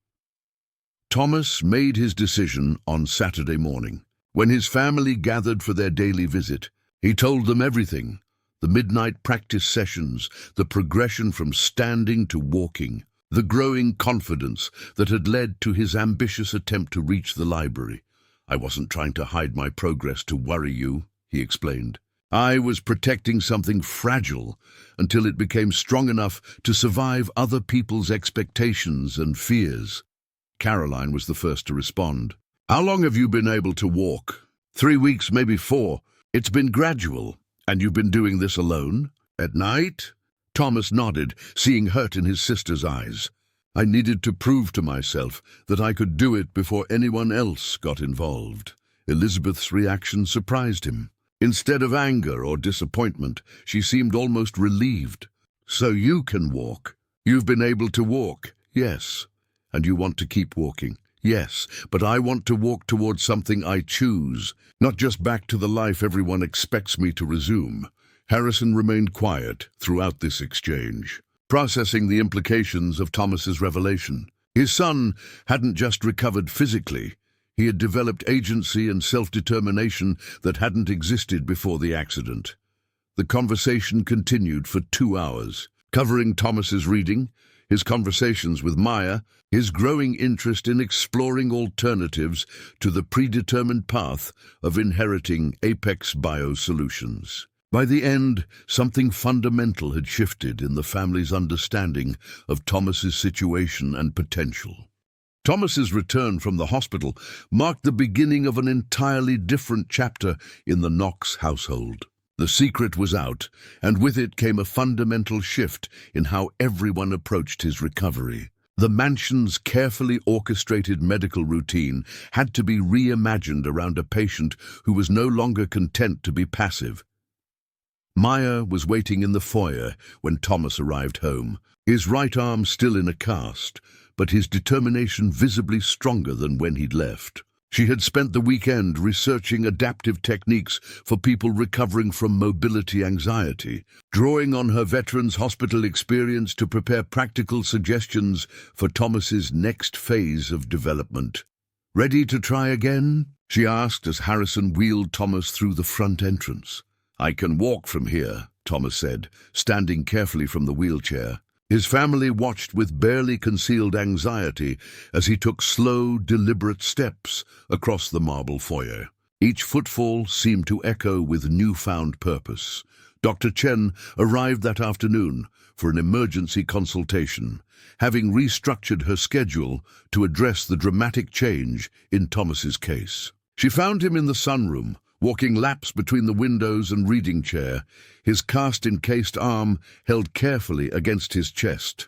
Thomas made his decision on Saturday morning. When his family gathered for their daily visit, he told them everything: the midnight practice sessions, the progression from standing to walking, the growing confidence that had led to his ambitious attempt to reach the library. "I wasn't trying to hide my progress to worry you," he explained. "I was protecting something fragile until it became strong enough to survive other people's expectations and fears." Caroline was the first to respond. "How long have you been able to walk?" 3 weeks, maybe 4. "It's been gradual. And you've been doing this alone? At night?" Thomas nodded, seeing hurt in his sister's eyes. "I needed to prove to myself that I could do it before anyone else got involved." Elizabeth's reaction surprised him. Instead of anger or disappointment, she seemed almost relieved. "So you can walk. You've been able to walk." "Yes." "And you want to keep walking?" "Yes, but I want to walk towards something I choose, not just back to the life everyone expects me to resume." Harrison remained quiet throughout this exchange, processing the implications of Thomas's revelation. His son hadn't just recovered physically. He had developed agency and self-determination that hadn't existed before the accident. The conversation continued for 2 hours, covering Thomas's reading, his conversations with Maya, his growing interest in exploring alternatives to the predetermined path of inheriting Apex BioSolutions. By the end, something fundamental had shifted in the family's understanding of Thomas's situation and potential. Thomas's return from the hospital marked the beginning of an entirely different chapter in the Knoxx household. The secret was out, and with it came a fundamental shift in how everyone approached his recovery. The mansion's carefully orchestrated medical routine had to be reimagined around a patient who was no longer content to be passive. Maya was waiting in the foyer when Thomas arrived home, his right arm still in a cast, but his determination visibly stronger than when he'd left. She had spent the weekend researching adaptive techniques for people recovering from mobility anxiety, drawing on her veterans' hospital experience to prepare practical suggestions for Thomas's next phase of development. "Ready to try again?" she asked as Harrison wheeled Thomas through the front entrance. "I can walk from here," Thomas said, standing carefully from the wheelchair. His family watched with barely concealed anxiety as he took slow, deliberate steps across the marble foyer. Each footfall seemed to echo with newfound purpose. Dr. Chen arrived that afternoon for an emergency consultation, having restructured her schedule to address the dramatic change in Thomas's case. She found him in the sunroom, walking laps between the windows and reading chair, his cast-encased arm held carefully against his chest.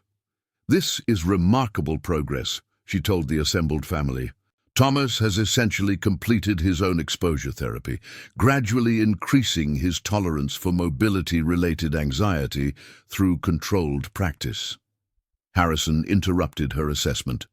"This is remarkable progress," she told the assembled family. "Thomas has essentially completed his own exposure therapy, gradually increasing his tolerance for mobility-related anxiety through controlled practice." Harrison interrupted her assessment.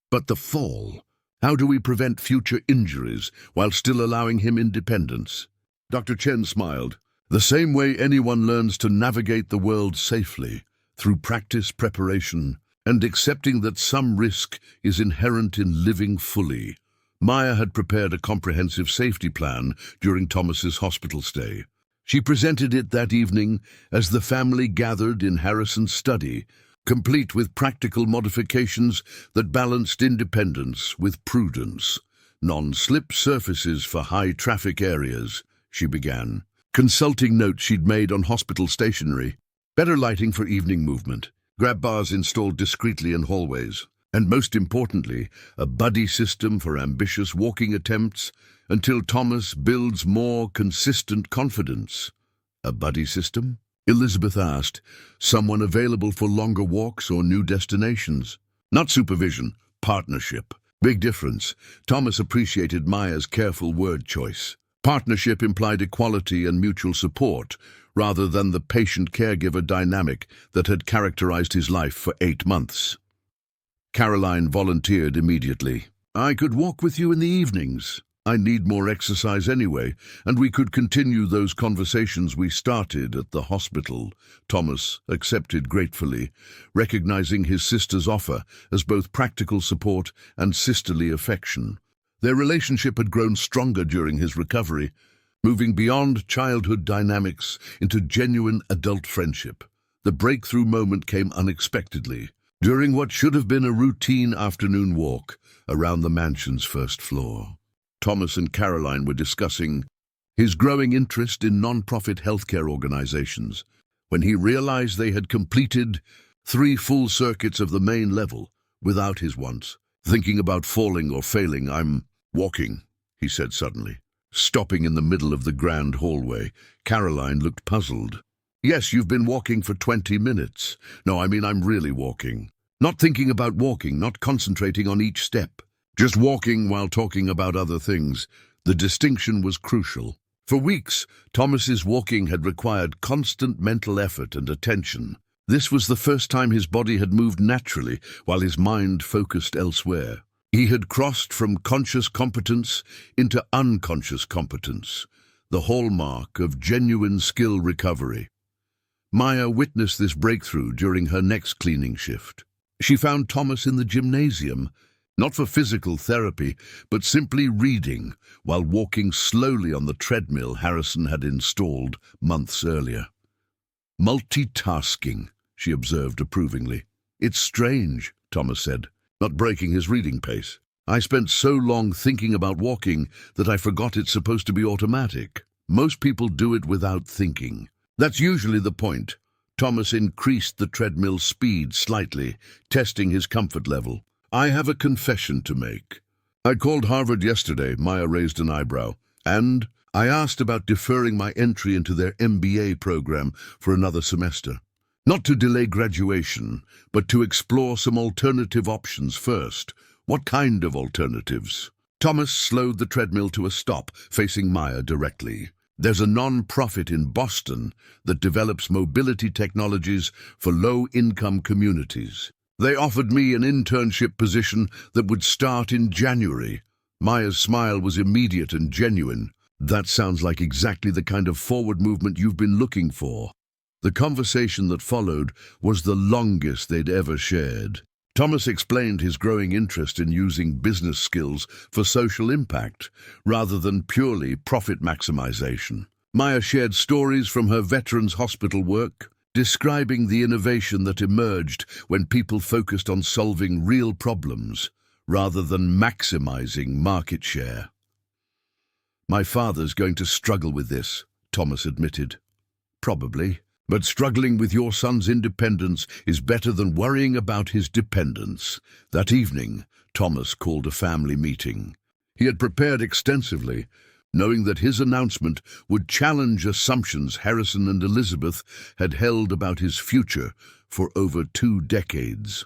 "But the fall? How do we prevent future injuries while still allowing him independence?" Dr. Chen smiled. "The same way anyone learns to navigate the world safely, through practice, preparation, and accepting that some risk is inherent in living fully." Maya had prepared a comprehensive safety plan during Thomas's hospital stay. She presented it that evening as the family gathered in Harrison's study, complete with practical modifications that balanced independence with prudence. "Non-slip surfaces for high-traffic areas," she began, consulting notes she'd made on hospital stationery. "Better lighting for evening movement, grab bars installed discreetly in hallways, and most importantly, a buddy system for ambitious walking attempts until Thomas builds more consistent confidence." "A buddy system?" Elizabeth asked. "Someone available for longer walks or new destinations?" "Not supervision, partnership." Big difference. Thomas appreciated Maya's careful word choice. Partnership implied equality and mutual support, rather than the patient-caregiver dynamic that had characterized his life for 8 months. Caroline volunteered immediately. "I could walk with you in the evenings. I need more exercise anyway, and we could continue those conversations we started at the hospital." Thomas accepted gratefully, recognizing his sister's offer as both practical support and sisterly affection. Their relationship had grown stronger during his recovery, moving beyond childhood dynamics into genuine adult friendship. The breakthrough moment came unexpectedly, during what should have been a routine afternoon walk around the mansion's first floor. Thomas and Caroline were discussing his growing interest in non-profit healthcare organizations when he realized they had completed 3 full circuits of the main level without his wants. "Thinking about falling or failing, I'm walking," he said suddenly, stopping in the middle of the grand hallway. Caroline looked puzzled. "Yes, you've been walking for 20 minutes. No, I mean I'm really walking. Not thinking about walking, not concentrating on each step. Just walking while talking about other things." The distinction was crucial. For weeks, Thomas's walking had required constant mental effort and attention. This was the first time his body had moved naturally while his mind focused elsewhere. He had crossed from conscious competence into unconscious competence, the hallmark of genuine skill recovery. Maya witnessed this breakthrough during her next cleaning shift. She found Thomas in the gymnasium, not for physical therapy, but simply reading while walking slowly on the treadmill Harrison had installed months earlier. "Multitasking," she observed approvingly. "It's strange," Thomas said, not breaking his reading pace. "I spent so long thinking about walking that I forgot it's supposed to be automatic. Most people do it without thinking." "That's usually the point." Thomas increased the treadmill speed slightly, testing his comfort level. "I have a confession to make. I called Harvard yesterday," Maya raised an eyebrow, "and I asked about deferring my entry into their MBA program for another semester. Not to delay graduation, but to explore some alternative options first." "What kind of alternatives?" Thomas slowed the treadmill to a stop, facing Maya directly. "There's a non-profit in Boston that develops mobility technologies for low-income communities. They offered me an internship position that would start in January." Maya's smile was immediate and genuine. That sounds like exactly the kind of forward movement you've been looking for. The conversation that followed was the longest they'd ever shared. Thomas explained his growing interest in using business skills for social impact, rather than purely profit maximization. Maya shared stories from her veterans' hospital work, describing the innovation that emerged when people focused on solving real problems, rather than maximizing market share. "My father's going to struggle with this," Thomas admitted. "Probably. But struggling with your son's independence is better than worrying about his dependence." That evening, Thomas called a family meeting. He had prepared extensively, knowing that his announcement would challenge assumptions Harrison and Elizabeth had held about his future for over 2 decades.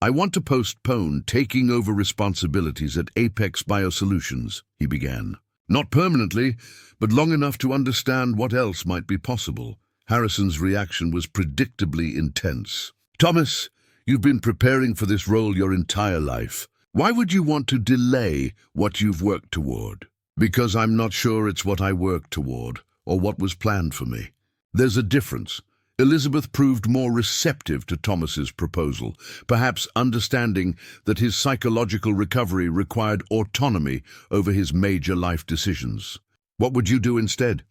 "I want to postpone taking over responsibilities at Apex BioSolutions," he began. "Not permanently, but long enough to understand what else might be possible." Harrison's reaction was predictably intense. "Thomas, you've been preparing for this role your entire life. Why would you want to delay what you've worked toward?" "Because I'm not sure it's what I worked toward, or what was planned for me. There's a difference." Elizabeth proved more receptive to Thomas's proposal, perhaps understanding that his psychological recovery required autonomy over his major life decisions. "What would you do instead?"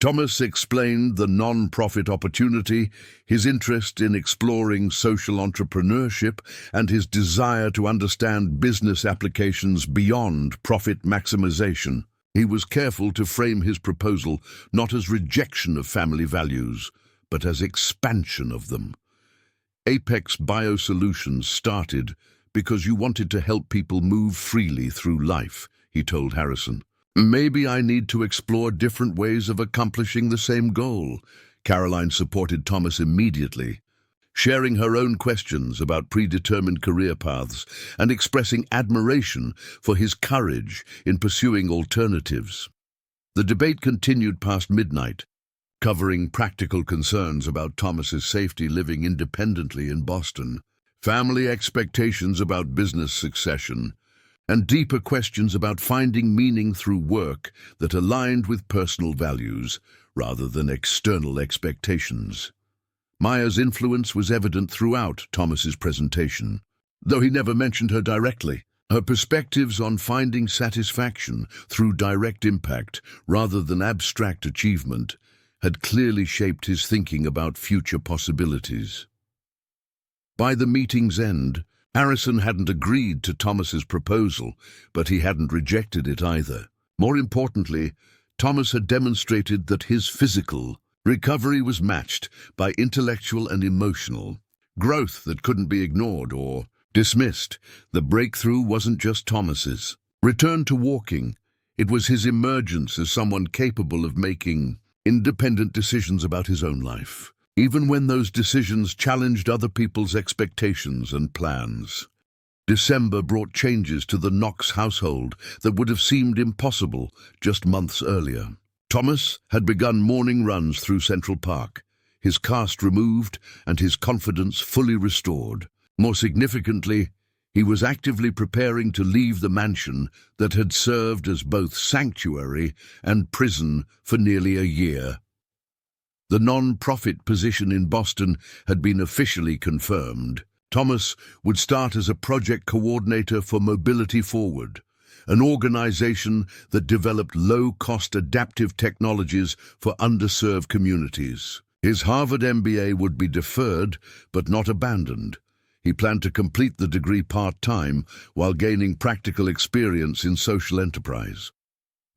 Thomas explained the non-profit opportunity, his interest in exploring social entrepreneurship, and his desire to understand business applications beyond profit maximization. He was careful to frame his proposal not as rejection of family values, but as expansion of them. "Apex BioSolutions started because you wanted to help people move freely through life," he told Harrison. "Maybe I need to explore different ways of accomplishing the same goal." Caroline supported Thomas immediately, sharing her own questions about predetermined career paths and expressing admiration for his courage in pursuing alternatives. The debate continued past midnight, covering practical concerns about Thomas's safety living independently in Boston, family expectations about business succession, and deeper questions about finding meaning through work that aligned with personal values rather than external expectations. Maya's influence was evident throughout Thomas's presentation, though he never mentioned her directly. Her perspectives on finding satisfaction through direct impact rather than abstract achievement had clearly shaped his thinking about future possibilities. By the meeting's end, Harrison hadn't agreed to Thomas's proposal, but he hadn't rejected it either. More importantly, Thomas had demonstrated that his physical recovery was matched by intellectual and emotional growth that couldn't be ignored or dismissed. The breakthrough wasn't just Thomas's return to walking. It was his emergence as someone capable of making independent decisions about his own life, even when those decisions challenged other people's expectations and plans. December brought changes to the Knoxx household that would have seemed impossible just months earlier. Thomas had begun morning runs through Central Park, his cast removed and his confidence fully restored. More significantly, he was actively preparing to leave the mansion that had served as both sanctuary and prison for nearly a year. The non-profit position in Boston had been officially confirmed. Thomas would start as a project coordinator for Mobility Forward, an organization that developed low-cost adaptive technologies for underserved communities. His Harvard MBA would be deferred, but not abandoned. He planned to complete the degree part-time while gaining practical experience in social enterprise.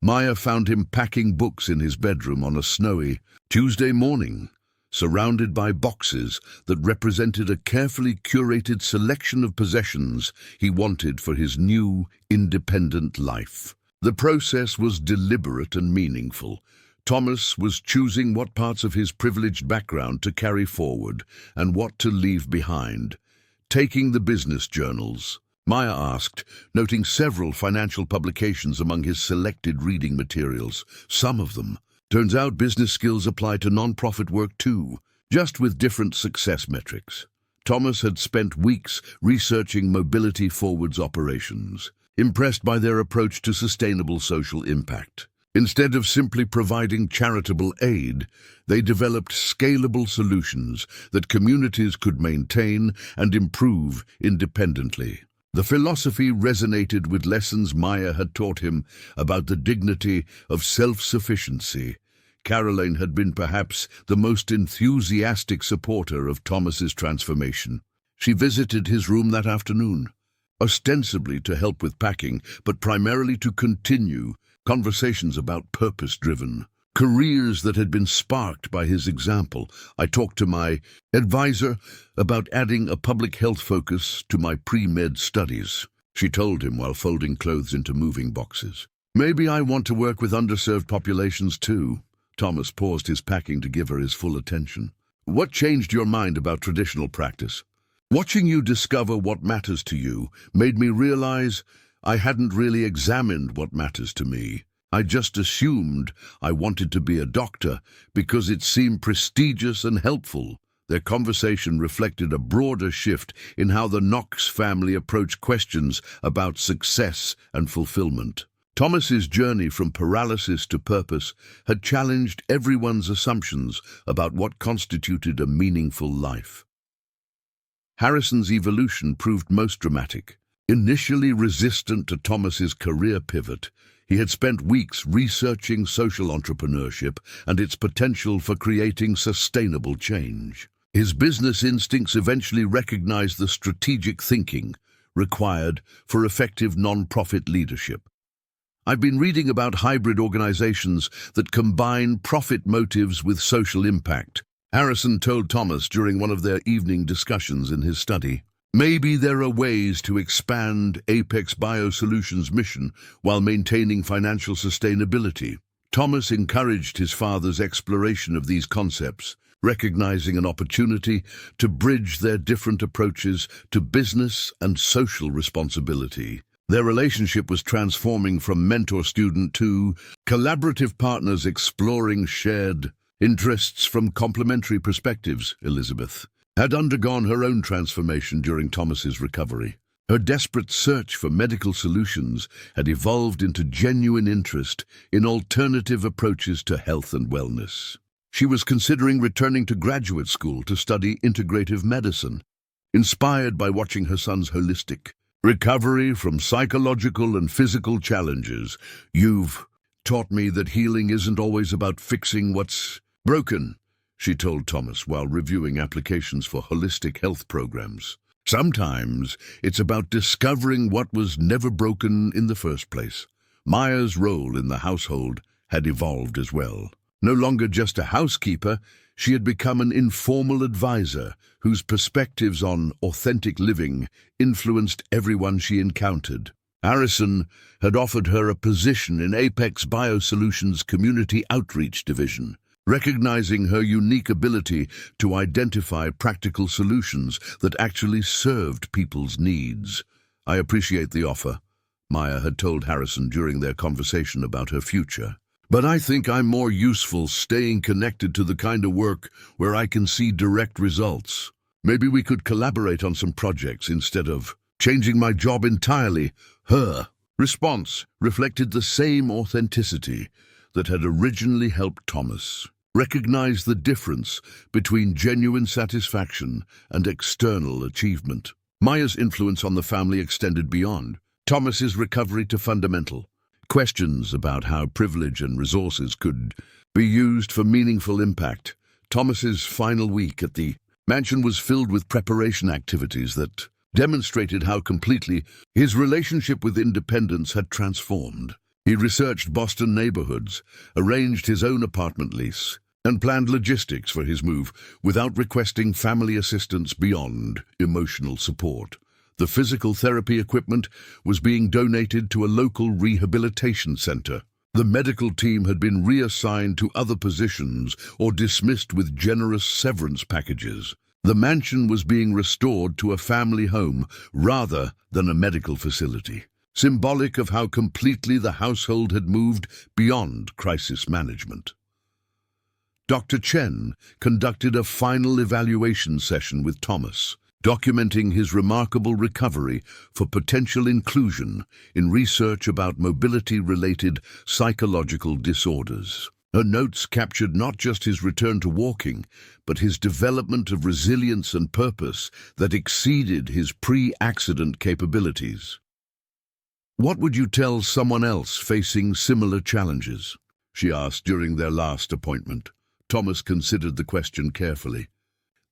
Maya found him packing books in his bedroom on a snowy Tuesday morning, surrounded by boxes that represented a carefully curated selection of possessions he wanted for his new, independent life. The process was deliberate and meaningful. Thomas was choosing what parts of his privileged background to carry forward and what to leave behind. Taking the business journals, Maya asked, noting several financial publications among his selected reading materials. Some of them. Turns out business skills apply to non-profit work too, just with different success metrics. Thomas had spent weeks researching Mobility Forward's operations. impressed by their approach to sustainable social impact. Instead of simply providing charitable aid, they developed scalable solutions that communities could maintain and improve independently. The philosophy resonated with lessons Maya had taught him about the dignity of self-sufficiency. Caroline had been perhaps the most enthusiastic supporter of Thomas's transformation. She visited his room that afternoon, ostensibly to help with packing, but primarily to continue conversations about purpose-driven careers that had been sparked by his example. I talked to my advisor about adding a public health focus to my pre-med studies, she told him while folding clothes into moving boxes. Maybe I want to work with underserved populations too. Thomas paused his packing to give her his full attention. What changed your mind about traditional practice? Watching you discover what matters to you made me realize I hadn't really examined what matters to me. I just assumed I wanted to be a doctor because it seemed prestigious and helpful. Their conversation reflected a broader shift in how the Knoxx family approached questions about success and fulfillment. Thomas's journey from paralysis to purpose had challenged everyone's assumptions about what constituted a meaningful life. Harrison's evolution proved most dramatic. Initially resistant to Thomas's career pivot, he had spent weeks researching social entrepreneurship and its potential for creating sustainable change. His business instincts eventually recognized the strategic thinking required for effective non-profit leadership. I've been reading about hybrid organizations that combine profit motives with social impact, Harrison told Thomas during one of their evening discussions in his study. Maybe there are ways to expand Apex BioSolutions' mission while maintaining financial sustainability. Thomas encouraged his father's exploration of these concepts, recognizing an opportunity to bridge their different approaches to business and social responsibility. Their relationship was transforming from mentor-student to collaborative partners exploring shared interests from complementary perspectives. Elizabeth had undergone her own transformation during Thomas's recovery. Her desperate search for medical solutions had evolved into genuine interest in alternative approaches to health and wellness. She was considering returning to graduate school to study integrative medicine, inspired by watching her son's holistic recovery from psychological and physical challenges. You've taught me that healing isn't always about fixing what's broken, she told Thomas while reviewing applications for holistic health programs. Sometimes it's about discovering what was never broken in the first place. Maya's role in the household had evolved as well. No longer just a housekeeper, she had become an informal advisor whose perspectives on authentic living influenced everyone she encountered. Harrison had offered her a position in Apex BioSolutions' community outreach division, recognizing her unique ability to identify practical solutions that actually served people's needs. I appreciate the offer, Maya had told Harrison during their conversation about her future. But I think I'm more useful staying connected to the kind of work where I can see direct results. Maybe we could collaborate on some projects instead of changing my job entirely. Her response reflected the same authenticity that had originally helped Thomas recognize the difference between genuine satisfaction and external achievement. Maya's influence on the family extended beyond Thomas's recovery to fundamental questions about how privilege and resources could be used for meaningful impact. Thomas's final week at the mansion was filled with preparation activities that demonstrated how completely his relationship with independence had transformed. He researched Boston neighborhoods, arranged his own apartment lease, and planned logistics for his move without requesting family assistance beyond emotional support. The physical therapy equipment was being donated to a local rehabilitation center. The medical team had been reassigned to other positions or dismissed with generous severance packages. The mansion was being restored to a family home rather than a medical facility, symbolic of how completely the household had moved beyond crisis management. Dr. Chen conducted a final evaluation session with Thomas, documenting his remarkable recovery for potential inclusion in research about mobility-related psychological disorders. Her notes captured not just his return to walking, but his development of resilience and purpose that exceeded his pre-accident capabilities. "What would you tell someone else facing similar challenges?" she asked during their last appointment. Thomas considered the question carefully.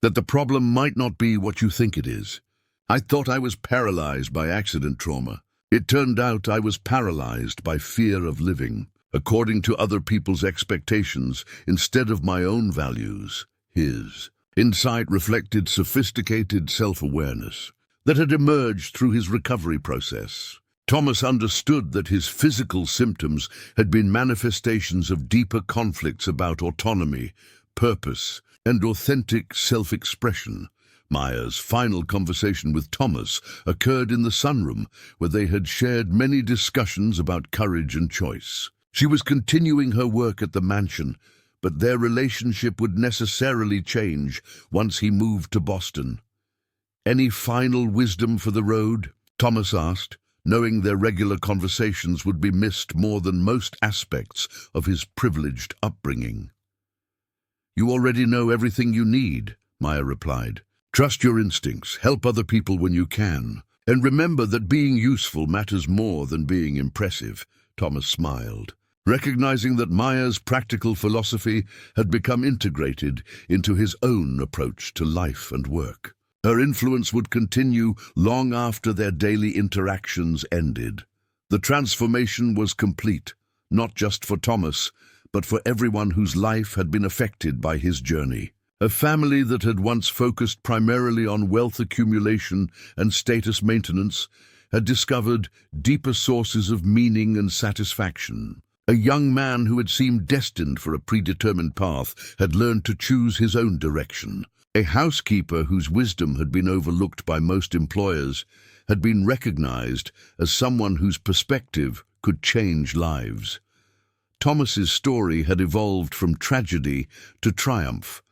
"That the problem might not be what you think it is. I thought I was paralyzed by accident trauma. It turned out I was paralyzed by fear of living, according to other people's expectations instead of my own values, his." Insight reflected sophisticated self-awareness that had emerged through his recovery process. Thomas understood that his physical symptoms had been manifestations of deeper conflicts about autonomy, purpose, and authentic self-expression. Maya's final conversation with Thomas occurred in the sunroom, where they had shared many discussions about courage and choice. She was continuing her work at the mansion, but their relationship would necessarily change once he moved to Boston. "Any final wisdom for the road?" Thomas asked, knowing their regular conversations would be missed more than most aspects of his privileged upbringing. "You already know everything you need," Maya replied. "Trust your instincts, help other people when you can, and remember that being useful matters more than being impressive." Thomas smiled, recognizing that Maya's practical philosophy had become integrated into his own approach to life and work. Her influence would continue long after their daily interactions ended. The transformation was complete, not just for Thomas, but for everyone whose life had been affected by his journey. A family that had once focused primarily on wealth accumulation and status maintenance had discovered deeper sources of meaning and satisfaction. A young man who had seemed destined for a predetermined path had learned to choose his own direction. A housekeeper whose wisdom had been overlooked by most employers had been recognized as someone whose perspective could change lives. Thomas's story had evolved from tragedy to triumph,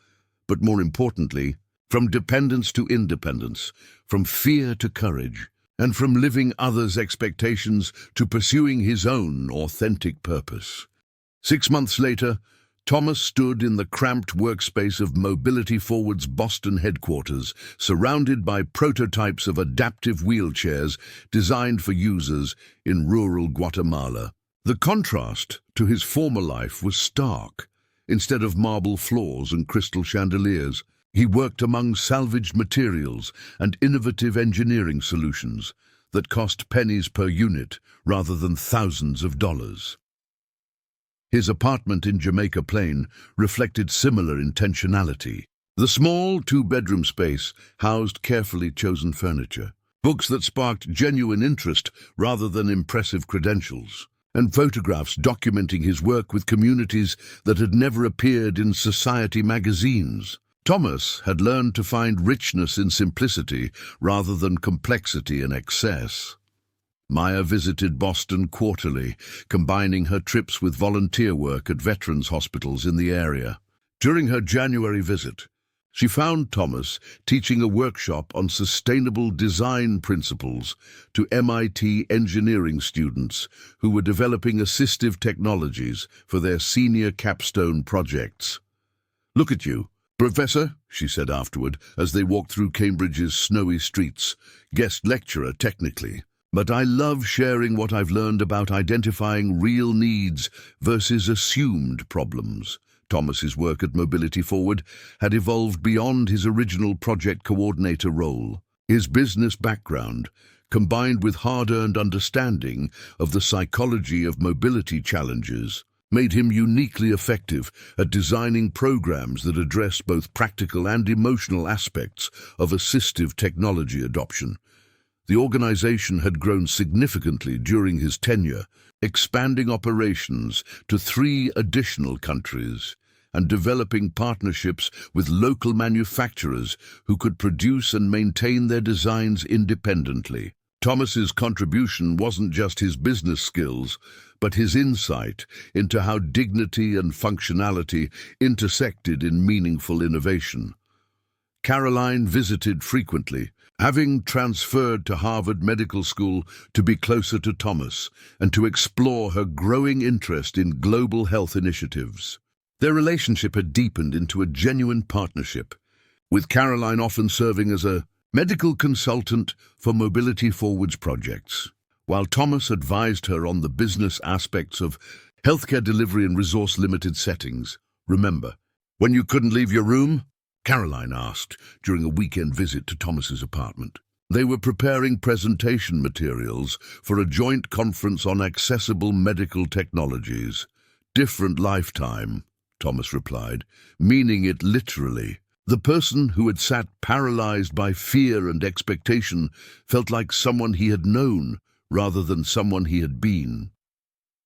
but more importantly, from dependence to independence, from fear to courage, and from living others' expectations to pursuing his own authentic purpose. 6 months later, Thomas stood in the cramped workspace of Mobility Forward's Boston headquarters, surrounded by prototypes of adaptive wheelchairs designed for users in rural Guatemala. The contrast to his former life was stark. Instead of marble floors and crystal chandeliers, he worked among salvaged materials and innovative engineering solutions that cost pennies per unit rather than thousands of dollars. His apartment in Jamaica Plain reflected similar intentionality. The small 2-bedroom space housed carefully chosen furniture, books that sparked genuine interest rather than impressive credentials, and photographs documenting his work with communities that had never appeared in society magazines. Thomas had learned to find richness in simplicity rather than complexity and excess. Maya visited Boston quarterly, combining her trips with volunteer work at veterans' hospitals in the area. During her January visit, she found Thomas teaching a workshop on sustainable design principles to MIT engineering students who were developing assistive technologies for their senior capstone projects. "Look at you, Professor," she said afterward, as they walked through Cambridge's snowy streets. "Guest lecturer, technically. But I love sharing what I've learned about identifying real needs versus assumed problems." Thomas's work at Mobility Forward had evolved beyond his original project coordinator role. His business background, combined with hard-earned understanding of the psychology of mobility challenges, made him uniquely effective at designing programs that address both practical and emotional aspects of assistive technology adoption. The organization had grown significantly during his tenure, expanding operations to 3 additional countries and developing partnerships with local manufacturers who could produce and maintain their designs independently. Thomas's contribution wasn't just his business skills, but his insight into how dignity and functionality intersected in meaningful innovation. Caroline visited frequently, having transferred to Harvard Medical School to be closer to Thomas and to explore her growing interest in global health initiatives. Their relationship had deepened into a genuine partnership, with Caroline often serving as a medical consultant for Mobility Forwards projects, while Thomas advised her on the business aspects of healthcare delivery in resource-limited settings. "Remember, when you couldn't leave your room?" Caroline asked during a weekend visit to Thomas's apartment. They were preparing presentation materials for a joint conference on accessible medical technologies. "Different lifetime," Thomas replied, meaning it literally. The person who had sat paralyzed by fear and expectation felt like someone he had known rather than someone he had been.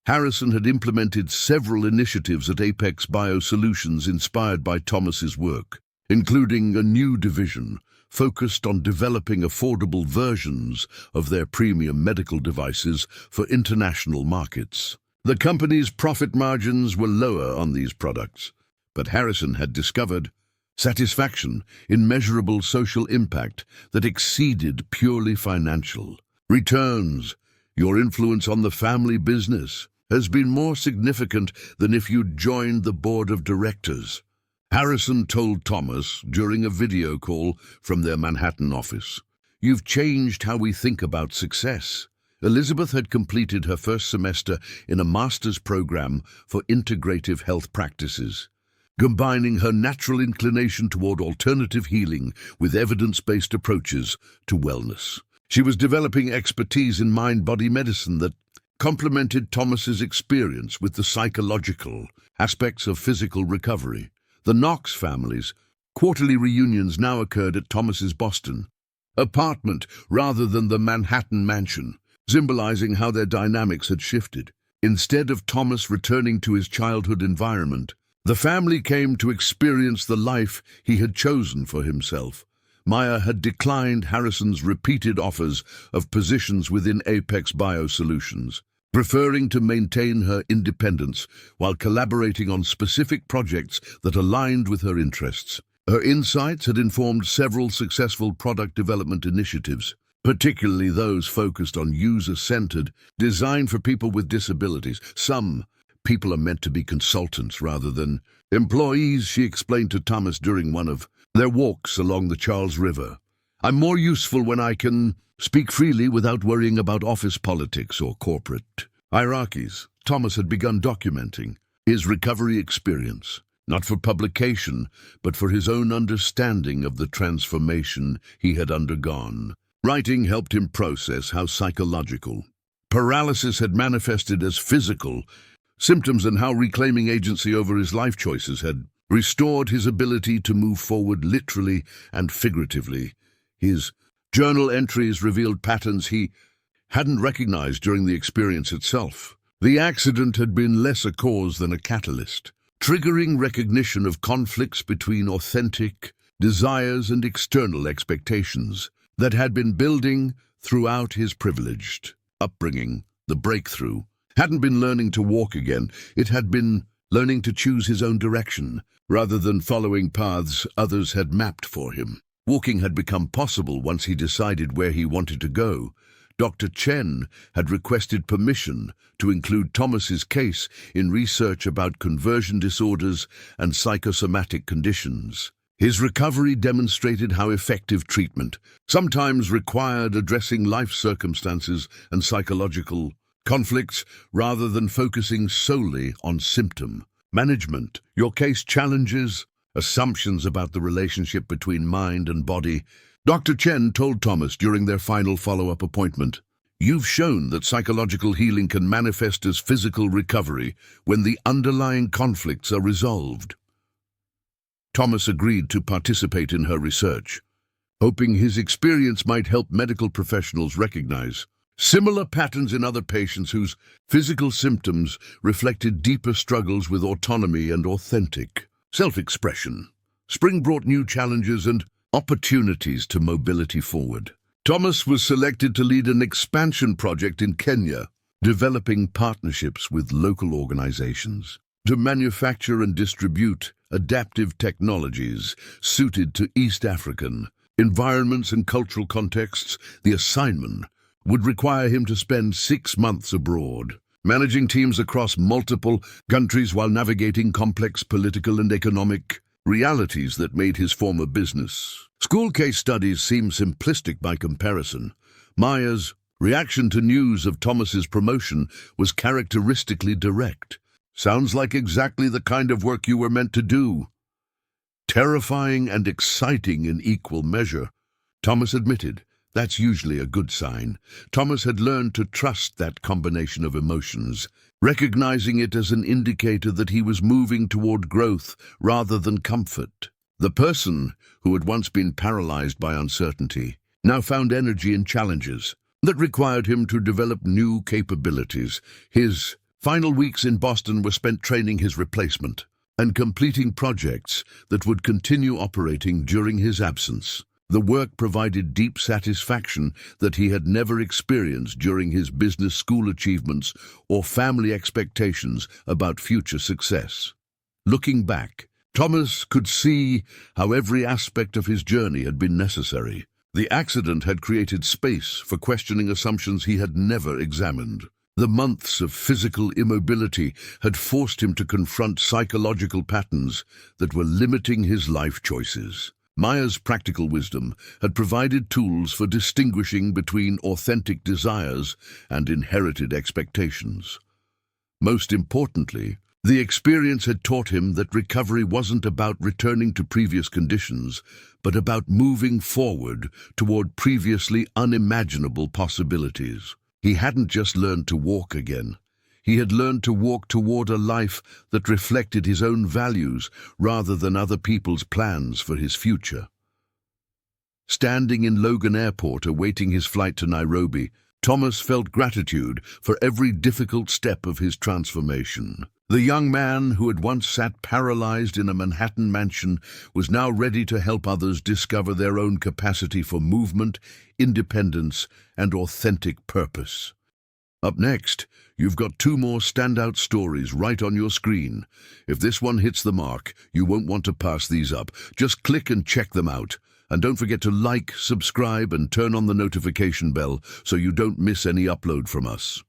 Harrison had implemented several initiatives at Apex BioSolutions inspired by Thomas's work, including a new division focused on developing affordable versions of their premium medical devices for international markets. The company's profit margins were lower on these products, but Harrison had discovered satisfaction in measurable social impact that exceeded purely financial returns. "Your influence on the family business has been more significant than if you'd joined the board of directors," Harrison told Thomas during a video call from their Manhattan office. "You've changed how we think about success." Elizabeth had completed her first semester in a master's program for integrative health practices, combining her natural inclination toward alternative healing with evidence-based approaches to wellness. She was developing expertise in mind-body medicine that complemented Thomas's experience with the psychological aspects of physical recovery. The Knoxx family's quarterly reunions now occurred at Thomas's Boston apartment rather than the Manhattan mansion, symbolizing how their dynamics had shifted. Instead of Thomas returning to his childhood environment, the family came to experience the life he had chosen for himself. Maya had declined Harrison's repeated offers of positions within Apex BioSolutions, preferring to maintain her independence while collaborating on specific projects that aligned with her interests. Her insights had informed several successful product development initiatives, particularly those focused on user-centered design for people with disabilities. "Some people are meant to be consultants rather than employees," she explained to Thomas during one of their walks along the Charles River. "I'm more useful when I can speak freely without worrying about office politics or corporate hierarchies." Thomas had begun documenting his recovery experience, not for publication, but for his own understanding of the transformation he had undergone. Writing helped him process how psychological paralysis had manifested as physical symptoms and how reclaiming agency over his life choices had restored his ability to move forward literally and figuratively. His journal entries revealed patterns he hadn't recognized during the experience itself. The accident had been less a cause than a catalyst, triggering recognition of conflicts between authentic desires and external expectations that had been building throughout his privileged upbringing. The breakthrough hadn't been learning to walk again, it had been learning to choose his own direction, rather than following paths others had mapped for him. Walking had become possible once he decided where he wanted to go. Dr. Chen had requested permission to include Thomas's case in research about conversion disorders and psychosomatic conditions. His recovery demonstrated how effective treatment sometimes required addressing life circumstances and psychological conflicts rather than focusing solely on symptom management. Your case challenges assumptions about the relationship between mind and body, Dr. Chen told Thomas during their final follow-up appointment. "You've shown that psychological healing can manifest as physical recovery when the underlying conflicts are resolved." Thomas agreed to participate in her research, hoping his experience might help medical professionals recognize similar patterns in other patients whose physical symptoms reflected deeper struggles with autonomy and authentic self-expression. Spring brought new challenges and opportunities to Mobility Forward. Thomas was selected to lead an expansion project in Kenya, developing partnerships with local organizations. to manufacture and distribute adaptive technologies suited to East African environments and cultural contexts. The assignment would require him to spend 6 months abroad, managing teams across multiple countries while navigating complex political and economic realities that made his former business school case studies seem simplistic by comparison. Maya's reaction to news of Thomas's promotion was characteristically direct. "Sounds like exactly the kind of work you were meant to do." Terrifying and exciting in equal measure, Thomas admitted. That's usually a good sign. Thomas had learned to trust that combination of emotions, recognizing it as an indicator that he was moving toward growth rather than comfort. The person who had once been paralyzed by uncertainty now found energy in challenges that required him to develop new capabilities. His final weeks in Boston were spent training his replacement and completing projects that would continue operating during his absence. The work provided deep satisfaction that he had never experienced during his business school achievements or family expectations about future success. Looking back, Thomas could see how every aspect of his journey had been necessary. The accident had created space for questioning assumptions he had never examined. The months of physical immobility had forced him to confront psychological patterns that were limiting his life choices. Maya's practical wisdom had provided tools for distinguishing between authentic desires and inherited expectations. Most importantly, the experience had taught him that recovery wasn't about returning to previous conditions, but about moving forward toward previously unimaginable possibilities. He hadn't just learned to walk again. He had learned to walk toward a life that reflected his own values rather than other people's plans for his future. Standing in Logan Airport awaiting his flight to Nairobi, Thomas felt gratitude for every difficult step of his transformation. The young man who had once sat paralyzed in a Manhattan mansion was now ready to help others discover their own capacity for movement, independence, and authentic purpose. Up next, you've got 2 more standout stories right on your screen. If this one hits the mark, you won't want to pass these up. Just click and check them out. And don't forget to like, subscribe, and turn on the notification bell so you don't miss any upload from us.